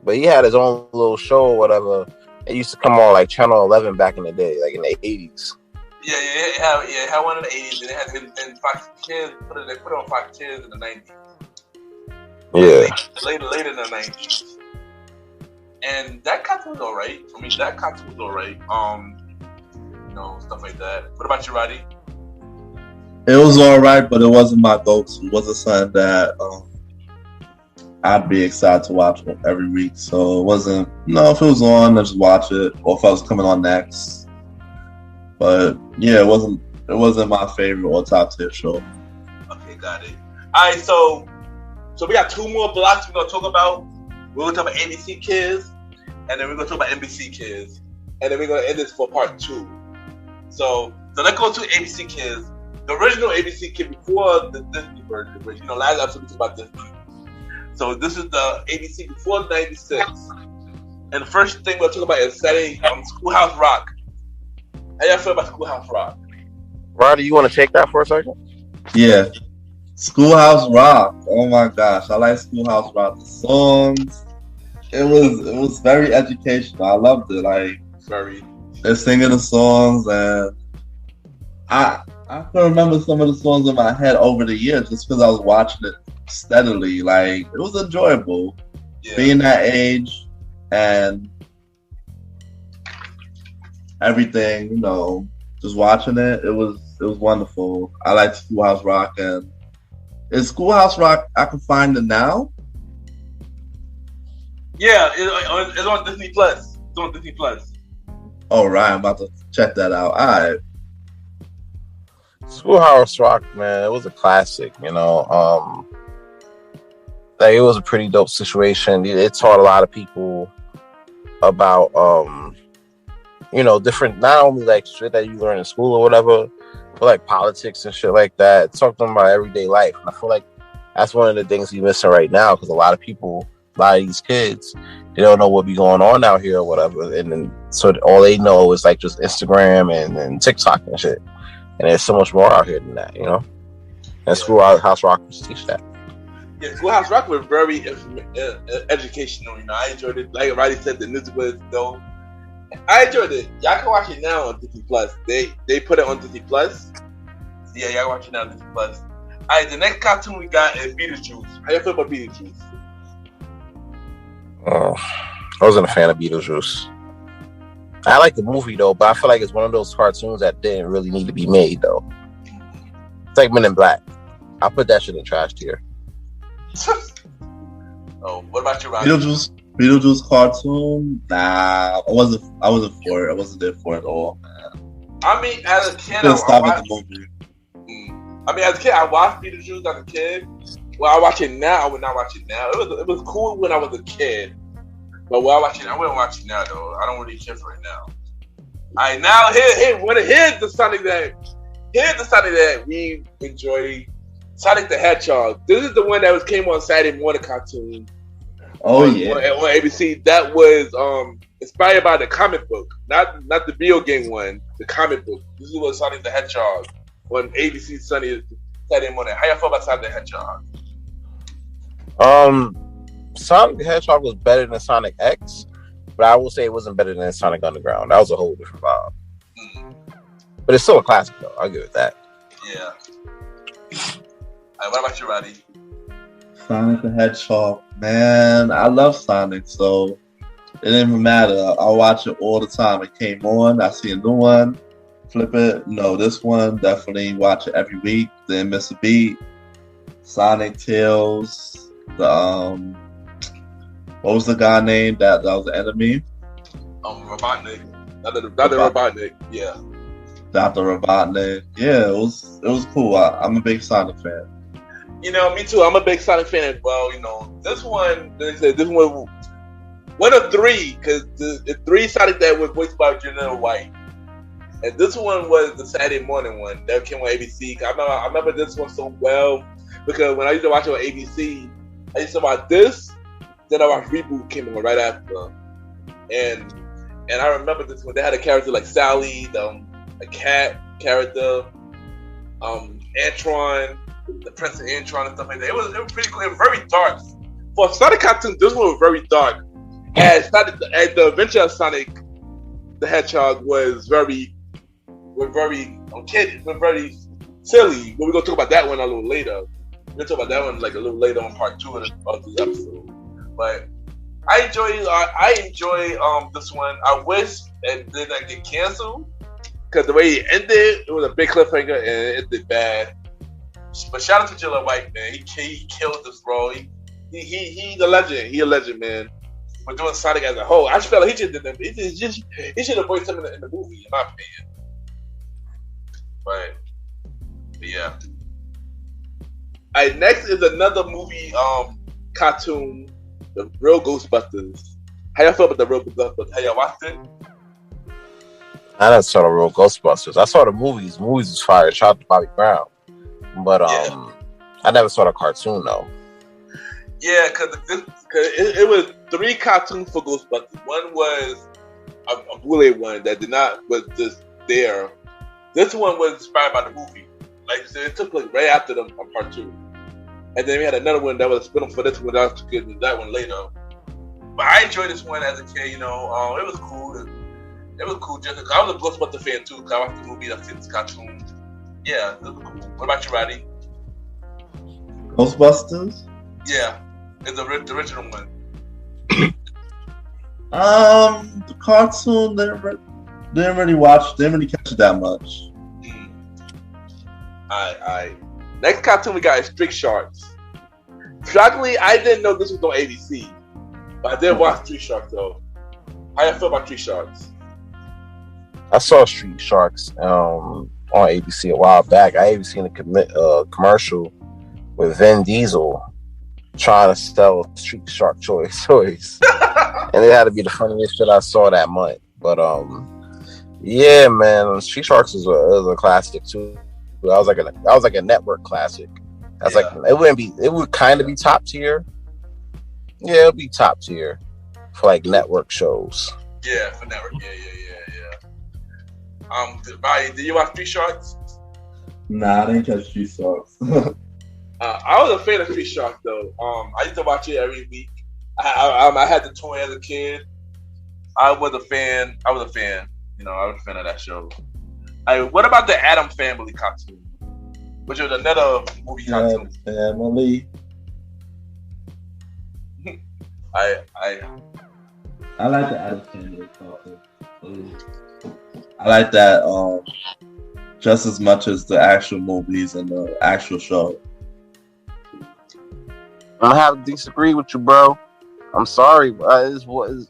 But he had his own little show or whatever. It used to come on like Channel 11 back in the day, like in the 80s. Yeah, it had one in the 80s, and and Fox Kids they put it on Fox Kids in the 90s. Yeah. Later in the 90s. And that cartoon was alright. You know, stuff like that. What about you, Roddy? It was alright, but it wasn't my go-to. It wasn't something that I'd be excited to watch every week. So it wasn't, if it was on, I'd just watch it, or if I was coming on next. But yeah, it wasn't my favorite or top tier show. Okay, got it. Alright, so we got two more blocks we're gonna talk about. We're gonna talk about ABC Kids, and then we're gonna talk about NBC Kids, and then we're gonna end this for part 2. So let's go to ABC Kids. The original ABC Kid before the Disney version, which last episode we talked about Disney. So this is the ABC before '96, and the first thing we'll talk about is Saturday Schoolhouse Rock. How y'all feel about Schoolhouse Rock? Roddy, you want to take that for a second? Yeah, Schoolhouse Rock. Oh my gosh, I like Schoolhouse Rock. The songs, it was very educational. I loved it. Like they're singing the songs, and I can remember some of the songs in my head over the years just because I was watching it steadily. Like, it was enjoyable being that age, and everything, just watching it. It was wonderful. I like Schoolhouse Rock, and is Schoolhouse Rock I can find it now? Yeah, it's on Disney Plus. It's on Disney Plus. All right, I'm about to check that out. All right. Schoolhouse Rock, man, it was a classic. Like it was a pretty dope situation. It taught a lot of people about different, not only like shit that you learn in school or whatever, but like politics and shit like that. It taught them about everyday life. And I feel like that's one of the things we're missing right now, because a lot of these kids, they don't know what be going on out here or whatever. And then so all they know is like just Instagram and TikTok and shit. And there's so much more out here than that, And Schoolhouse Rock was teach that. Yeah, Schoolhouse Rock was very educational. I enjoyed it. Like Roddy said, the news was dope. I enjoyed it. Y'all can watch it now on Disney Plus. They put it on Disney Plus. So yeah, y'all can watch it now on Disney Plus. Alright, the next cartoon we got is Beetlejuice. How you feel about Beetlejuice? Oh, I wasn't a fan of Beetlejuice. I like the movie though, but I feel like it's one of those cartoons that didn't really need to be made though. It's like Men in Black. I'll put that shit in trash tier. Oh, what about you, Roddy? Beetlejuice cartoon? Nah, I wasn't for it. I wasn't there for it at all, man. I mean, as a kid, Couldn't stop at the movie. As a kid, I watched Beetlejuice as a kid. Well, I watch it now. I would not watch it now. It was cool when I was a kid, but when I watch it, I wouldn't watch it now though. I don't really care for it now. All right, now here's the Sonic that we enjoy. Sonic the Hedgehog. This is the one that came on Saturday morning cartoon. Oh on ABC. That was inspired by the comic book, not the video game one. The comic book. This is what Sonic the Hedgehog on ABC Saturday morning. How y'all feel about Sonic the Hedgehog? Sonic the Hedgehog was better than Sonic X, but I will say it wasn't better than Sonic Underground. That was a whole different vibe. But it's still a classic though. I'll give it that. Yeah. What about you, Roddy? Sonic the Hedgehog, man, I love Sonic, so it didn't even matter. I watch it all the time. It came on, I see a new one, flip it. No, this one, definitely watch it every week. Didn't miss a beat. Sonic Tails, what was the guy named that was the enemy? Robotnik. Dr. Robotnik, yeah. Dr. Robotnik. Yeah, it was cool. I'm a big Sonic fan. Me too. I'm a big Sonic fan as well. This one, one of three, because the three Sonic that was voiced by Janelle White, and this one was the Saturday morning one that came on ABC. I remember this one so well because when I used to watch it on ABC, I used to watch this, then I watched Reboot came on right after, and I remember this one. They had a character like Sally, a cat character, Antron. The Prince of Antron and stuff like that. It was pretty cool. It was very dark. For Sonic cartoon, this one was very dark. As the adventure of Sonic the Hedgehog was very silly. But we're gonna talk about that one a little later. We're gonna talk about that one like a little later on part 2 of this episode. But I enjoy this one. I wish it did not get canceled because the way it ended, it was a big cliffhanger and it did bad. But shout out to Jilla White, man. He killed this role. He's a legend. He's a legend, man. But doing Sonic as a whole, I just felt like he should have voiced him in the movie, in my opinion. But yeah. Alright, next is another movie cartoon, The Real Ghostbusters. How y'all feel about The Real Ghostbusters? How y'all watched it? I never saw The Real Ghostbusters. I saw the movies. The movies was fire. Shout out to Bobby Brown. But I never saw the cartoon though. Yeah, because it was 3 cartoons for Ghostbusters. One was a Blu-ray one that was just there. This one was inspired by the movie. Like I said, it took like right after the part 2. And then we had another one that was a spin-off for this one. I was getting to that one later. But I enjoyed this one as a kid. It was cool. It was cool. Just I was a Ghostbusters fan too. Because I watched the movie, I've seen this cartoon. Yeah, it was cool. What about you, Roddy? Ghostbusters? Yeah, it's the original one. The cartoon Didn't really catch it that much. Alright. Next cartoon we got is Street Sharks. Shockingly, I didn't know this was on ABC, but I did watch Street Sharks though. How you feel about Street Sharks? I saw Street Sharks on ABC a while back. I even seen a commercial with Vin Diesel trying to sell Street Shark toys, and it had to be the funniest shit I saw that month. But yeah, man, Street Sharks is a classic too. That was like a network classic. That's like it would kind of be top tier. Yeah, it'll be top tier for like network shows. Yeah, for network. Yeah. Did you watch Street Sharks? Nah, I didn't catch Street Sharks. I was a fan of Street Sharks though. I used to watch it every week. I had the toy as a kid. I was a fan. You know, I was a fan of that show. What about the Atom Family cartoon? Which was another movie cartoon. Family. I like the Atom Family cartoon. I like that just as much as the actual movies and the actual show. I have to disagree with you, bro. I'm sorry, bro.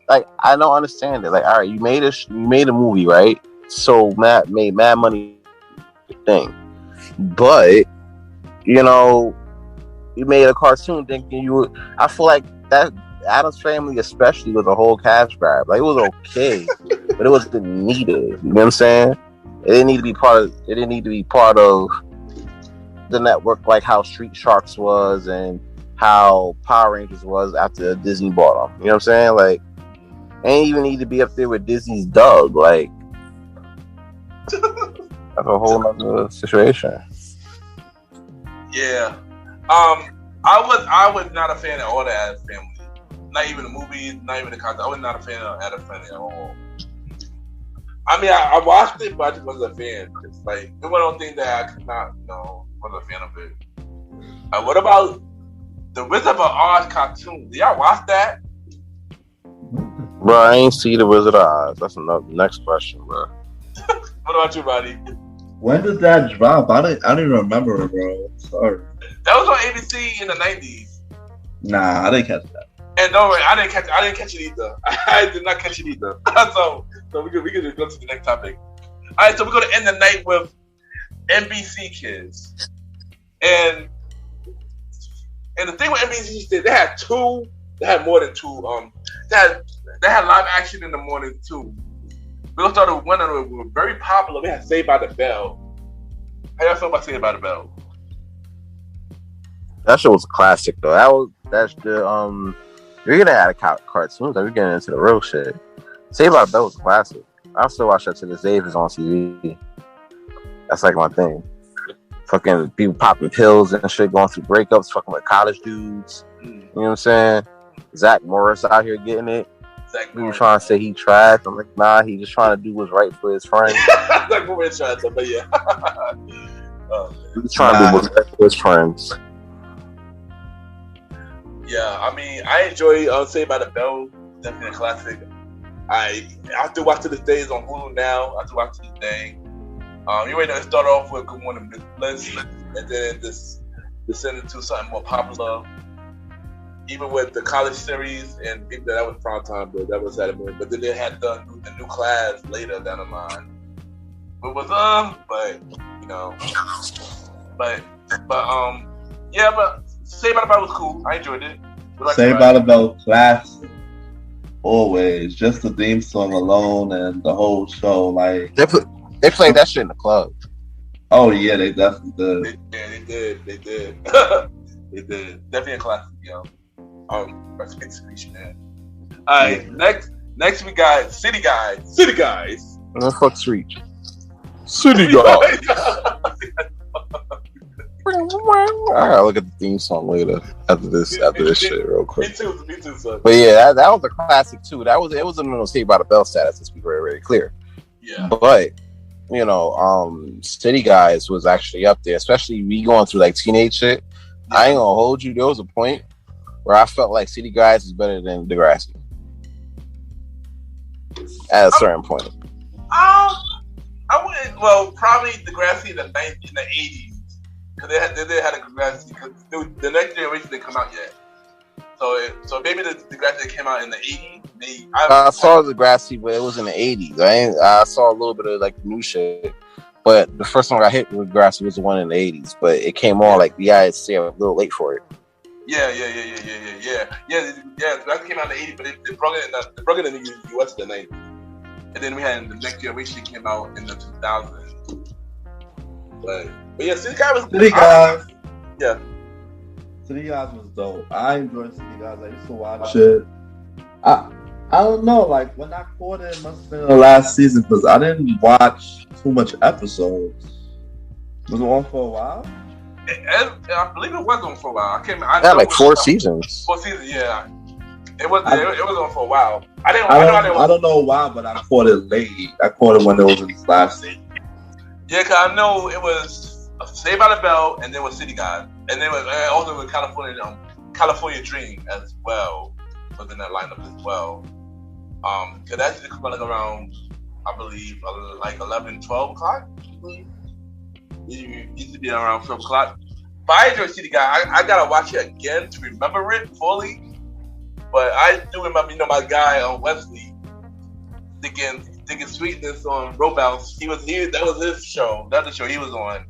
Like I don't understand it. Like, all right, you made a movie, right? So Matt made mad money thing, but you know, you made a cartoon thinking you would. I feel like that Addams Family, especially, was a whole cash grab. Like it was okay, but it wasn't needed. You know what I'm saying? It didn't need to be part of the network, like how Street Sharks was and how Power Rangers was after Disney bought them. You know what I'm saying? Like, it ain't even need to be up there with Disney's Doug. Like, that's a whole other situation. Yeah. I was not a fan of all the Addams Family. Not even the movies, not even the content. I was not a fan of Addams Family at all. I mean, I watched it, but I just wasn't a fan. It's like, it was one of those things that I could not, wasn't a fan of it. What about the Wizard of Oz cartoon? Did y'all watch that? Bro, I ain't see the Wizard of Oz. That's another next question, bro. What about you, buddy? When did that drop? I didn't even remember it, bro. Sorry. That was on ABC in the 90s. Nah, I didn't catch that. And don't worry, I didn't catch it either. I did not catch it either. so we can just go to the next topic. All right, so we're going to end the night with NBC Kids. And the thing with NBC Kids, they had more than two. They had live action in the morning too. We gonna start with one of them. We were very popular. We had Saved by the Bell. How y'all feel about Saved by the Bell? That show was a classic though. That's the You're gonna add a cartoons. Like, we're getting into the real shit. Saved by the Bell was a classic. I still watch that to this day if it's on TV. That's like my thing. Fucking people popping pills and shit, going through breakups, fucking with college dudes. You know what I'm saying? Zach Morris out here getting it. We were trying to say he trash. I'm like, nah, he just trying to do what's right for his friends. Zach Morris tried to, but yeah. He's trying to do what's right for his friends. Yeah, I mean, I enjoy Saved by the Bell. Definitely a classic. I still watch to this day. It's on Hulu now. I still watch to this day. You already know it started off with Good Morning Bliss, and then this descended to something more popular. Even with the college series, and people that was prime time, but that was Saturday morning. But then they had the new class later down the line. It was but Saved by the Bell was cool. I enjoyed it. Saved by the Bell classic. Always. Just the theme song alone and the whole show. Like, they played that shit in the club. Oh yeah, they definitely did. They did. They did. Definitely a classic, yo. Rest in peace, man. Alright, next we got City Guys. City Guys. What the fuck's Reach? City Guys. I gotta look at the theme song later after this shit real quick. Me too, son. But yeah, that was a classic too. It was a Saved by the Bell status. Let's be very, very clear. Yeah. But City Guys was actually up there, especially we going through like teenage shit. Yeah. I ain't gonna hold you. There was a point where I felt like City Guys is better than Degrassi at a certain point. I wouldn't. Well, probably Degrassi in the 80s, because they did have a Degrassi. Because the next generation didn't come out yet. So maybe the Degrassi that came out in the 80s. I saw Degrassi, but it was in the 80s. I saw a little bit of like new shit. But the first one I hit with Degrassi was the one in the 80s. But it came on like stay a little late for it. Yeah. Degrassi came out in the 80s, but they brought it in the US in the 90s. And then we had the next generation came out in the 2000s. But yeah, City Guys was City Guys. Yeah. City Guys was dope. I enjoyed City Guys. I used to watch it. I don't know, like when I caught it must have been the last season because I didn't watch too much episodes. Was it on for a while? I believe it was on for a while. I had like 4 seasons. 4 seasons, yeah. It was on for a while. I don't know why, but I caught it late. I caught it when it was in its last season. Yeah, because I know it was Saved by the Bell, and then was City Guys, and then also with California Dream as well was in that lineup as well. Because that used to come around, I believe, like 11, 12 o'clock. It used to be around 12 o'clock. But I enjoy City Guys. I gotta watch it again to remember it fully. But I do remember, my guy Wesley thinking sweetness on Road Bounce. That was his show. That's the show he was on.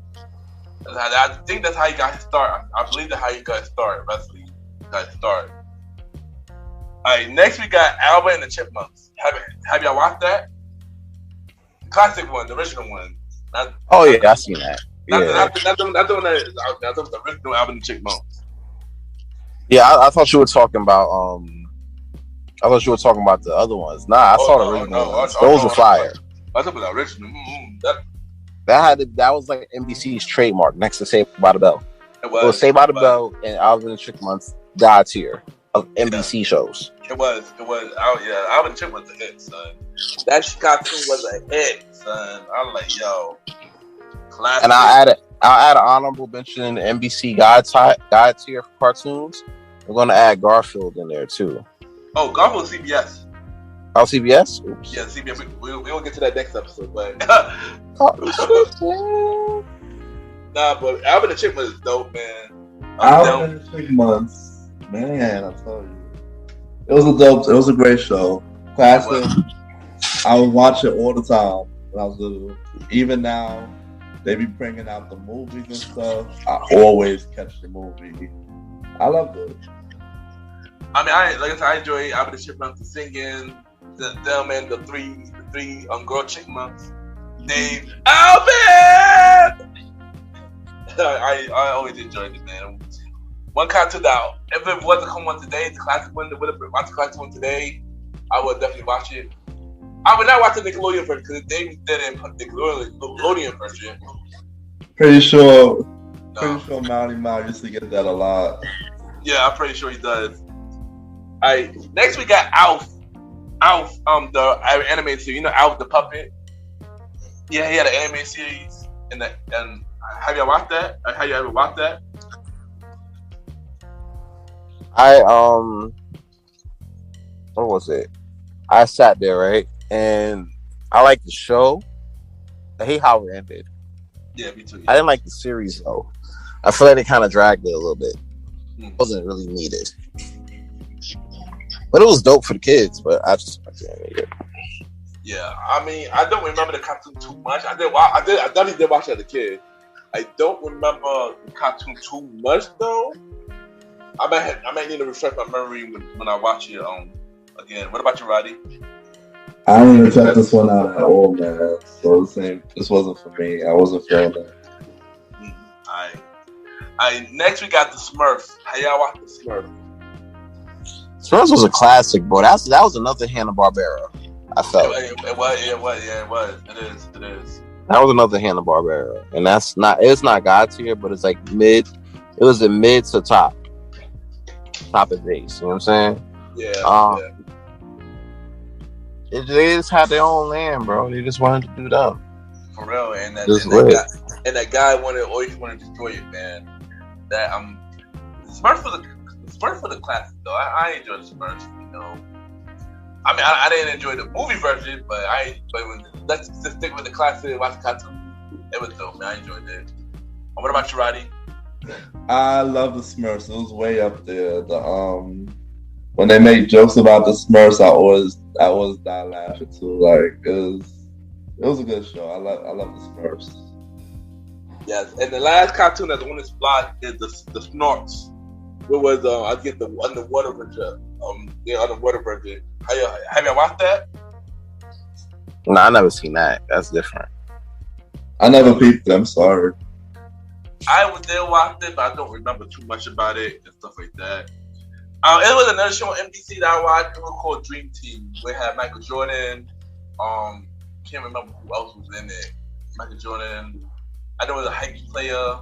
I think that's how he got his start. I believe that's how he got his start. Wesley got his start. All right, next we got Alvin and the Chipmunks. Have y'all watched that? Classic one, the original one. I seen that. Not the one that's the original Alvin and the Chipmunks. Yeah, I thought you were talking about the other ones. Nah, I saw the original ones. Those were fire. I thought about the original. That was like NBC's trademark next to Saved by the Bell. It was Saved by the Bell and Alvin and the Chipmunks God tier of NBC shows. It was. Alvin and Chipmunks was a hit, son. That cartoon was a hit, son. I'm like, yo, classic. And I'll add an honorable mention in the NBC God tier for cartoons. I'm gonna add Garfield in there too. Oh, Garfield CBS. Oh, CBS? Oops. Yeah, CBS. We'll get to that next episode, but nah, but Alvin and Chipmunks is dope, man. Alvin and Chipmunks, man, I tell you, it was a great show. Classic. I would watch it all the time when I was little. Even now, they be bringing out the movies and stuff. I always catch the movie. I love it. I mean, I enjoy Alvin and Chipmunks singing. Them and the three girl chipmunks named Alvin. I always enjoyed it, man. One cartoon that if it wasn't come on today, the classic one, watch the classic one today, I would definitely watch it. I would not watch the Nickelodeon version because they didn't put the Nickelodeon version. Pretty sure Mounty Mouse used to get that a lot. Yeah, I'm pretty sure he does. Alright, next we got Alf, the animated series. You know Alf the puppet? Yeah, he had an animated series. And have you watched that? Have you ever watched that? What was it? I sat there, right? And I liked the show. I hate how it ended. Yeah, me too. Yeah. I didn't like the series though. I feel like they kind of dragged it a little bit. It wasn't really needed. But it was dope for the kids, but I can't make it. Yeah, I mean, I don't remember the cartoon too much. I definitely did watch it as a kid. I don't remember the cartoon too much though. I might need to refresh my memory when I watch it again. What about you, Roddy? I didn't even check this one out at all, man. So this wasn't for me. I wasn't feeling that. Alright, next we got the Smurfs. How y'all watch the Smurfs? Smurfs was a classic, bro. That was another Hanna-Barbera. I felt it was. It is. That was another Hanna-Barbera, and it's not God tier, but it's like mid. It was a mid to top of base. You know what I'm saying? Yeah. They just had their own land, bro. They just wanted to do them. For real, and that guy always wanted to destroy it, man. That Smurfs was a classic though. I enjoy the Smurfs, you know. I mean, I didn't enjoy the movie version, but let's just stick with the classic and watch the cartoon. It was dope, man. I enjoyed it. What about you, Roddy? I love the Smurfs. It was way up there. When they made jokes about the Smurfs, I always died laughing too. Like it was a good show. I love the Smurfs. Yes, and the last cartoon that's on this block is the Snorks. What was I get the underwater version? Underwater version. Have you watched that? No, I never seen that. That's different. I never peeped them. Sorry. I was there watching it, but I don't remember too much about it and stuff like that. It was another show on NBC that I watched. It was called Dream Team. We had Michael Jordan. Can't remember who else was in it. Michael Jordan. I know it was a hockey player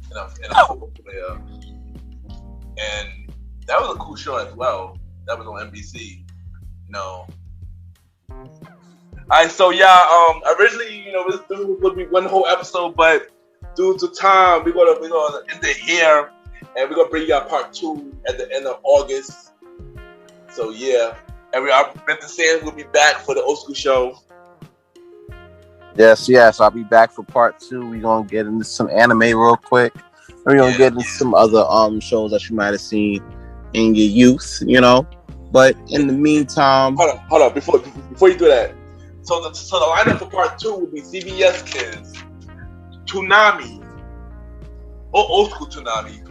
and a football player. And that was a cool show as well. That was on NBC. All right, so yeah, originally, this was going to be one whole episode, but due to time, we're gonna end it here, and we're gonna bring y'all part 2 at the end of August. So yeah, and Mr. Sands will be back for the old school show. Yes, I'll be back for part 2. We're gonna get into some anime real quick. We're gonna get into some other shows that you might have seen in your youth, But in the meantime, hold on. Before you do that, so the lineup for part 2 will be CBS Kids, Toonami, or old school Toonami,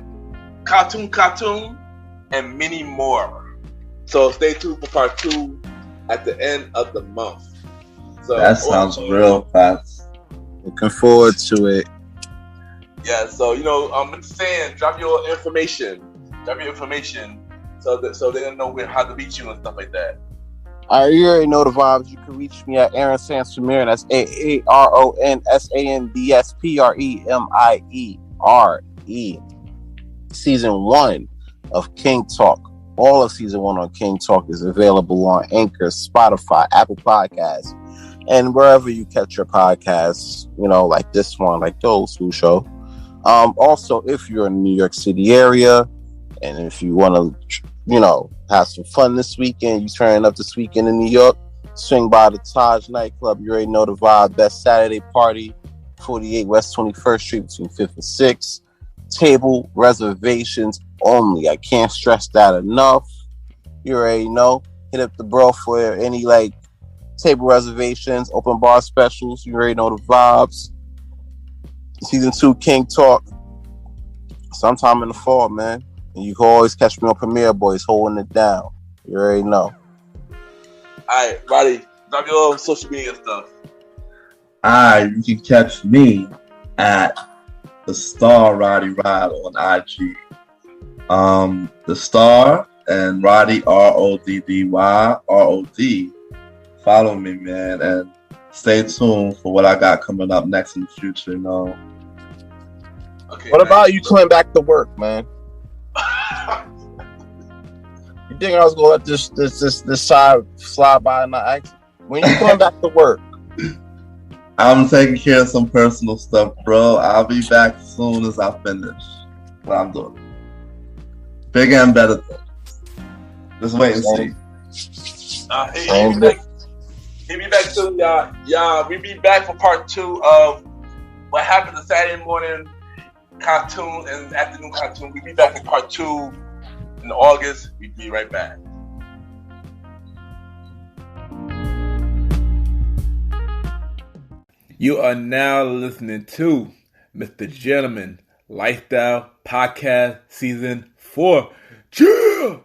Cartoon, and many more. So stay tuned for part 2 at the end of the month. So that sounds real fast. Looking forward to it. Yeah, so Mr. Sand, drop your information, so they're gonna know how to reach you and stuff like that. You already know the vibes. You can reach me at Aaron Sanspremiere. That's AARONSANDSPREMIERE. Season 1 of King Talk. All of season 1 on King Talk is available on Anchor, Spotify, Apple Podcasts, and wherever you catch your podcasts, like this one, like the old school show. Also, if you're in the New York City area, and if you want to, have some fun this weekend, you turning up this weekend in New York, swing by the Taj nightclub. You already know the vibe. Best Saturday party, 48 West 21st Street between 5th and 6th. Table reservations only. I can't stress that enough. You already know. Hit up the bro for any table reservations, open bar specials. You already know the vibes. Season 2 King Talk, sometime in the fall, man. And you can always catch me on Premiere Boys holding it down. You already know. Alright, Roddy, drop your social media stuff. Alright, you can catch me at the Star Roddy Rod on IG. The Star and Roddy RODDY. Follow me, man, and stay tuned for what I got coming up next in the future. Okay. What about you coming back to work, man? You think I was gonna let this side slide by and not ask? When you coming back to work? I'm taking care of some personal stuff, bro. I'll be back as soon as I finish what I'm doing. Bigger and better things. Just wait and see. Hit me back soon, y'all. We be back for part 2 of what happened to Saturday morning cartoon and afternoon cartoon. We be back for part 2 in August. We be right back. You are now listening to MrGentleman Lifestyle Podcast Season 4. Chill!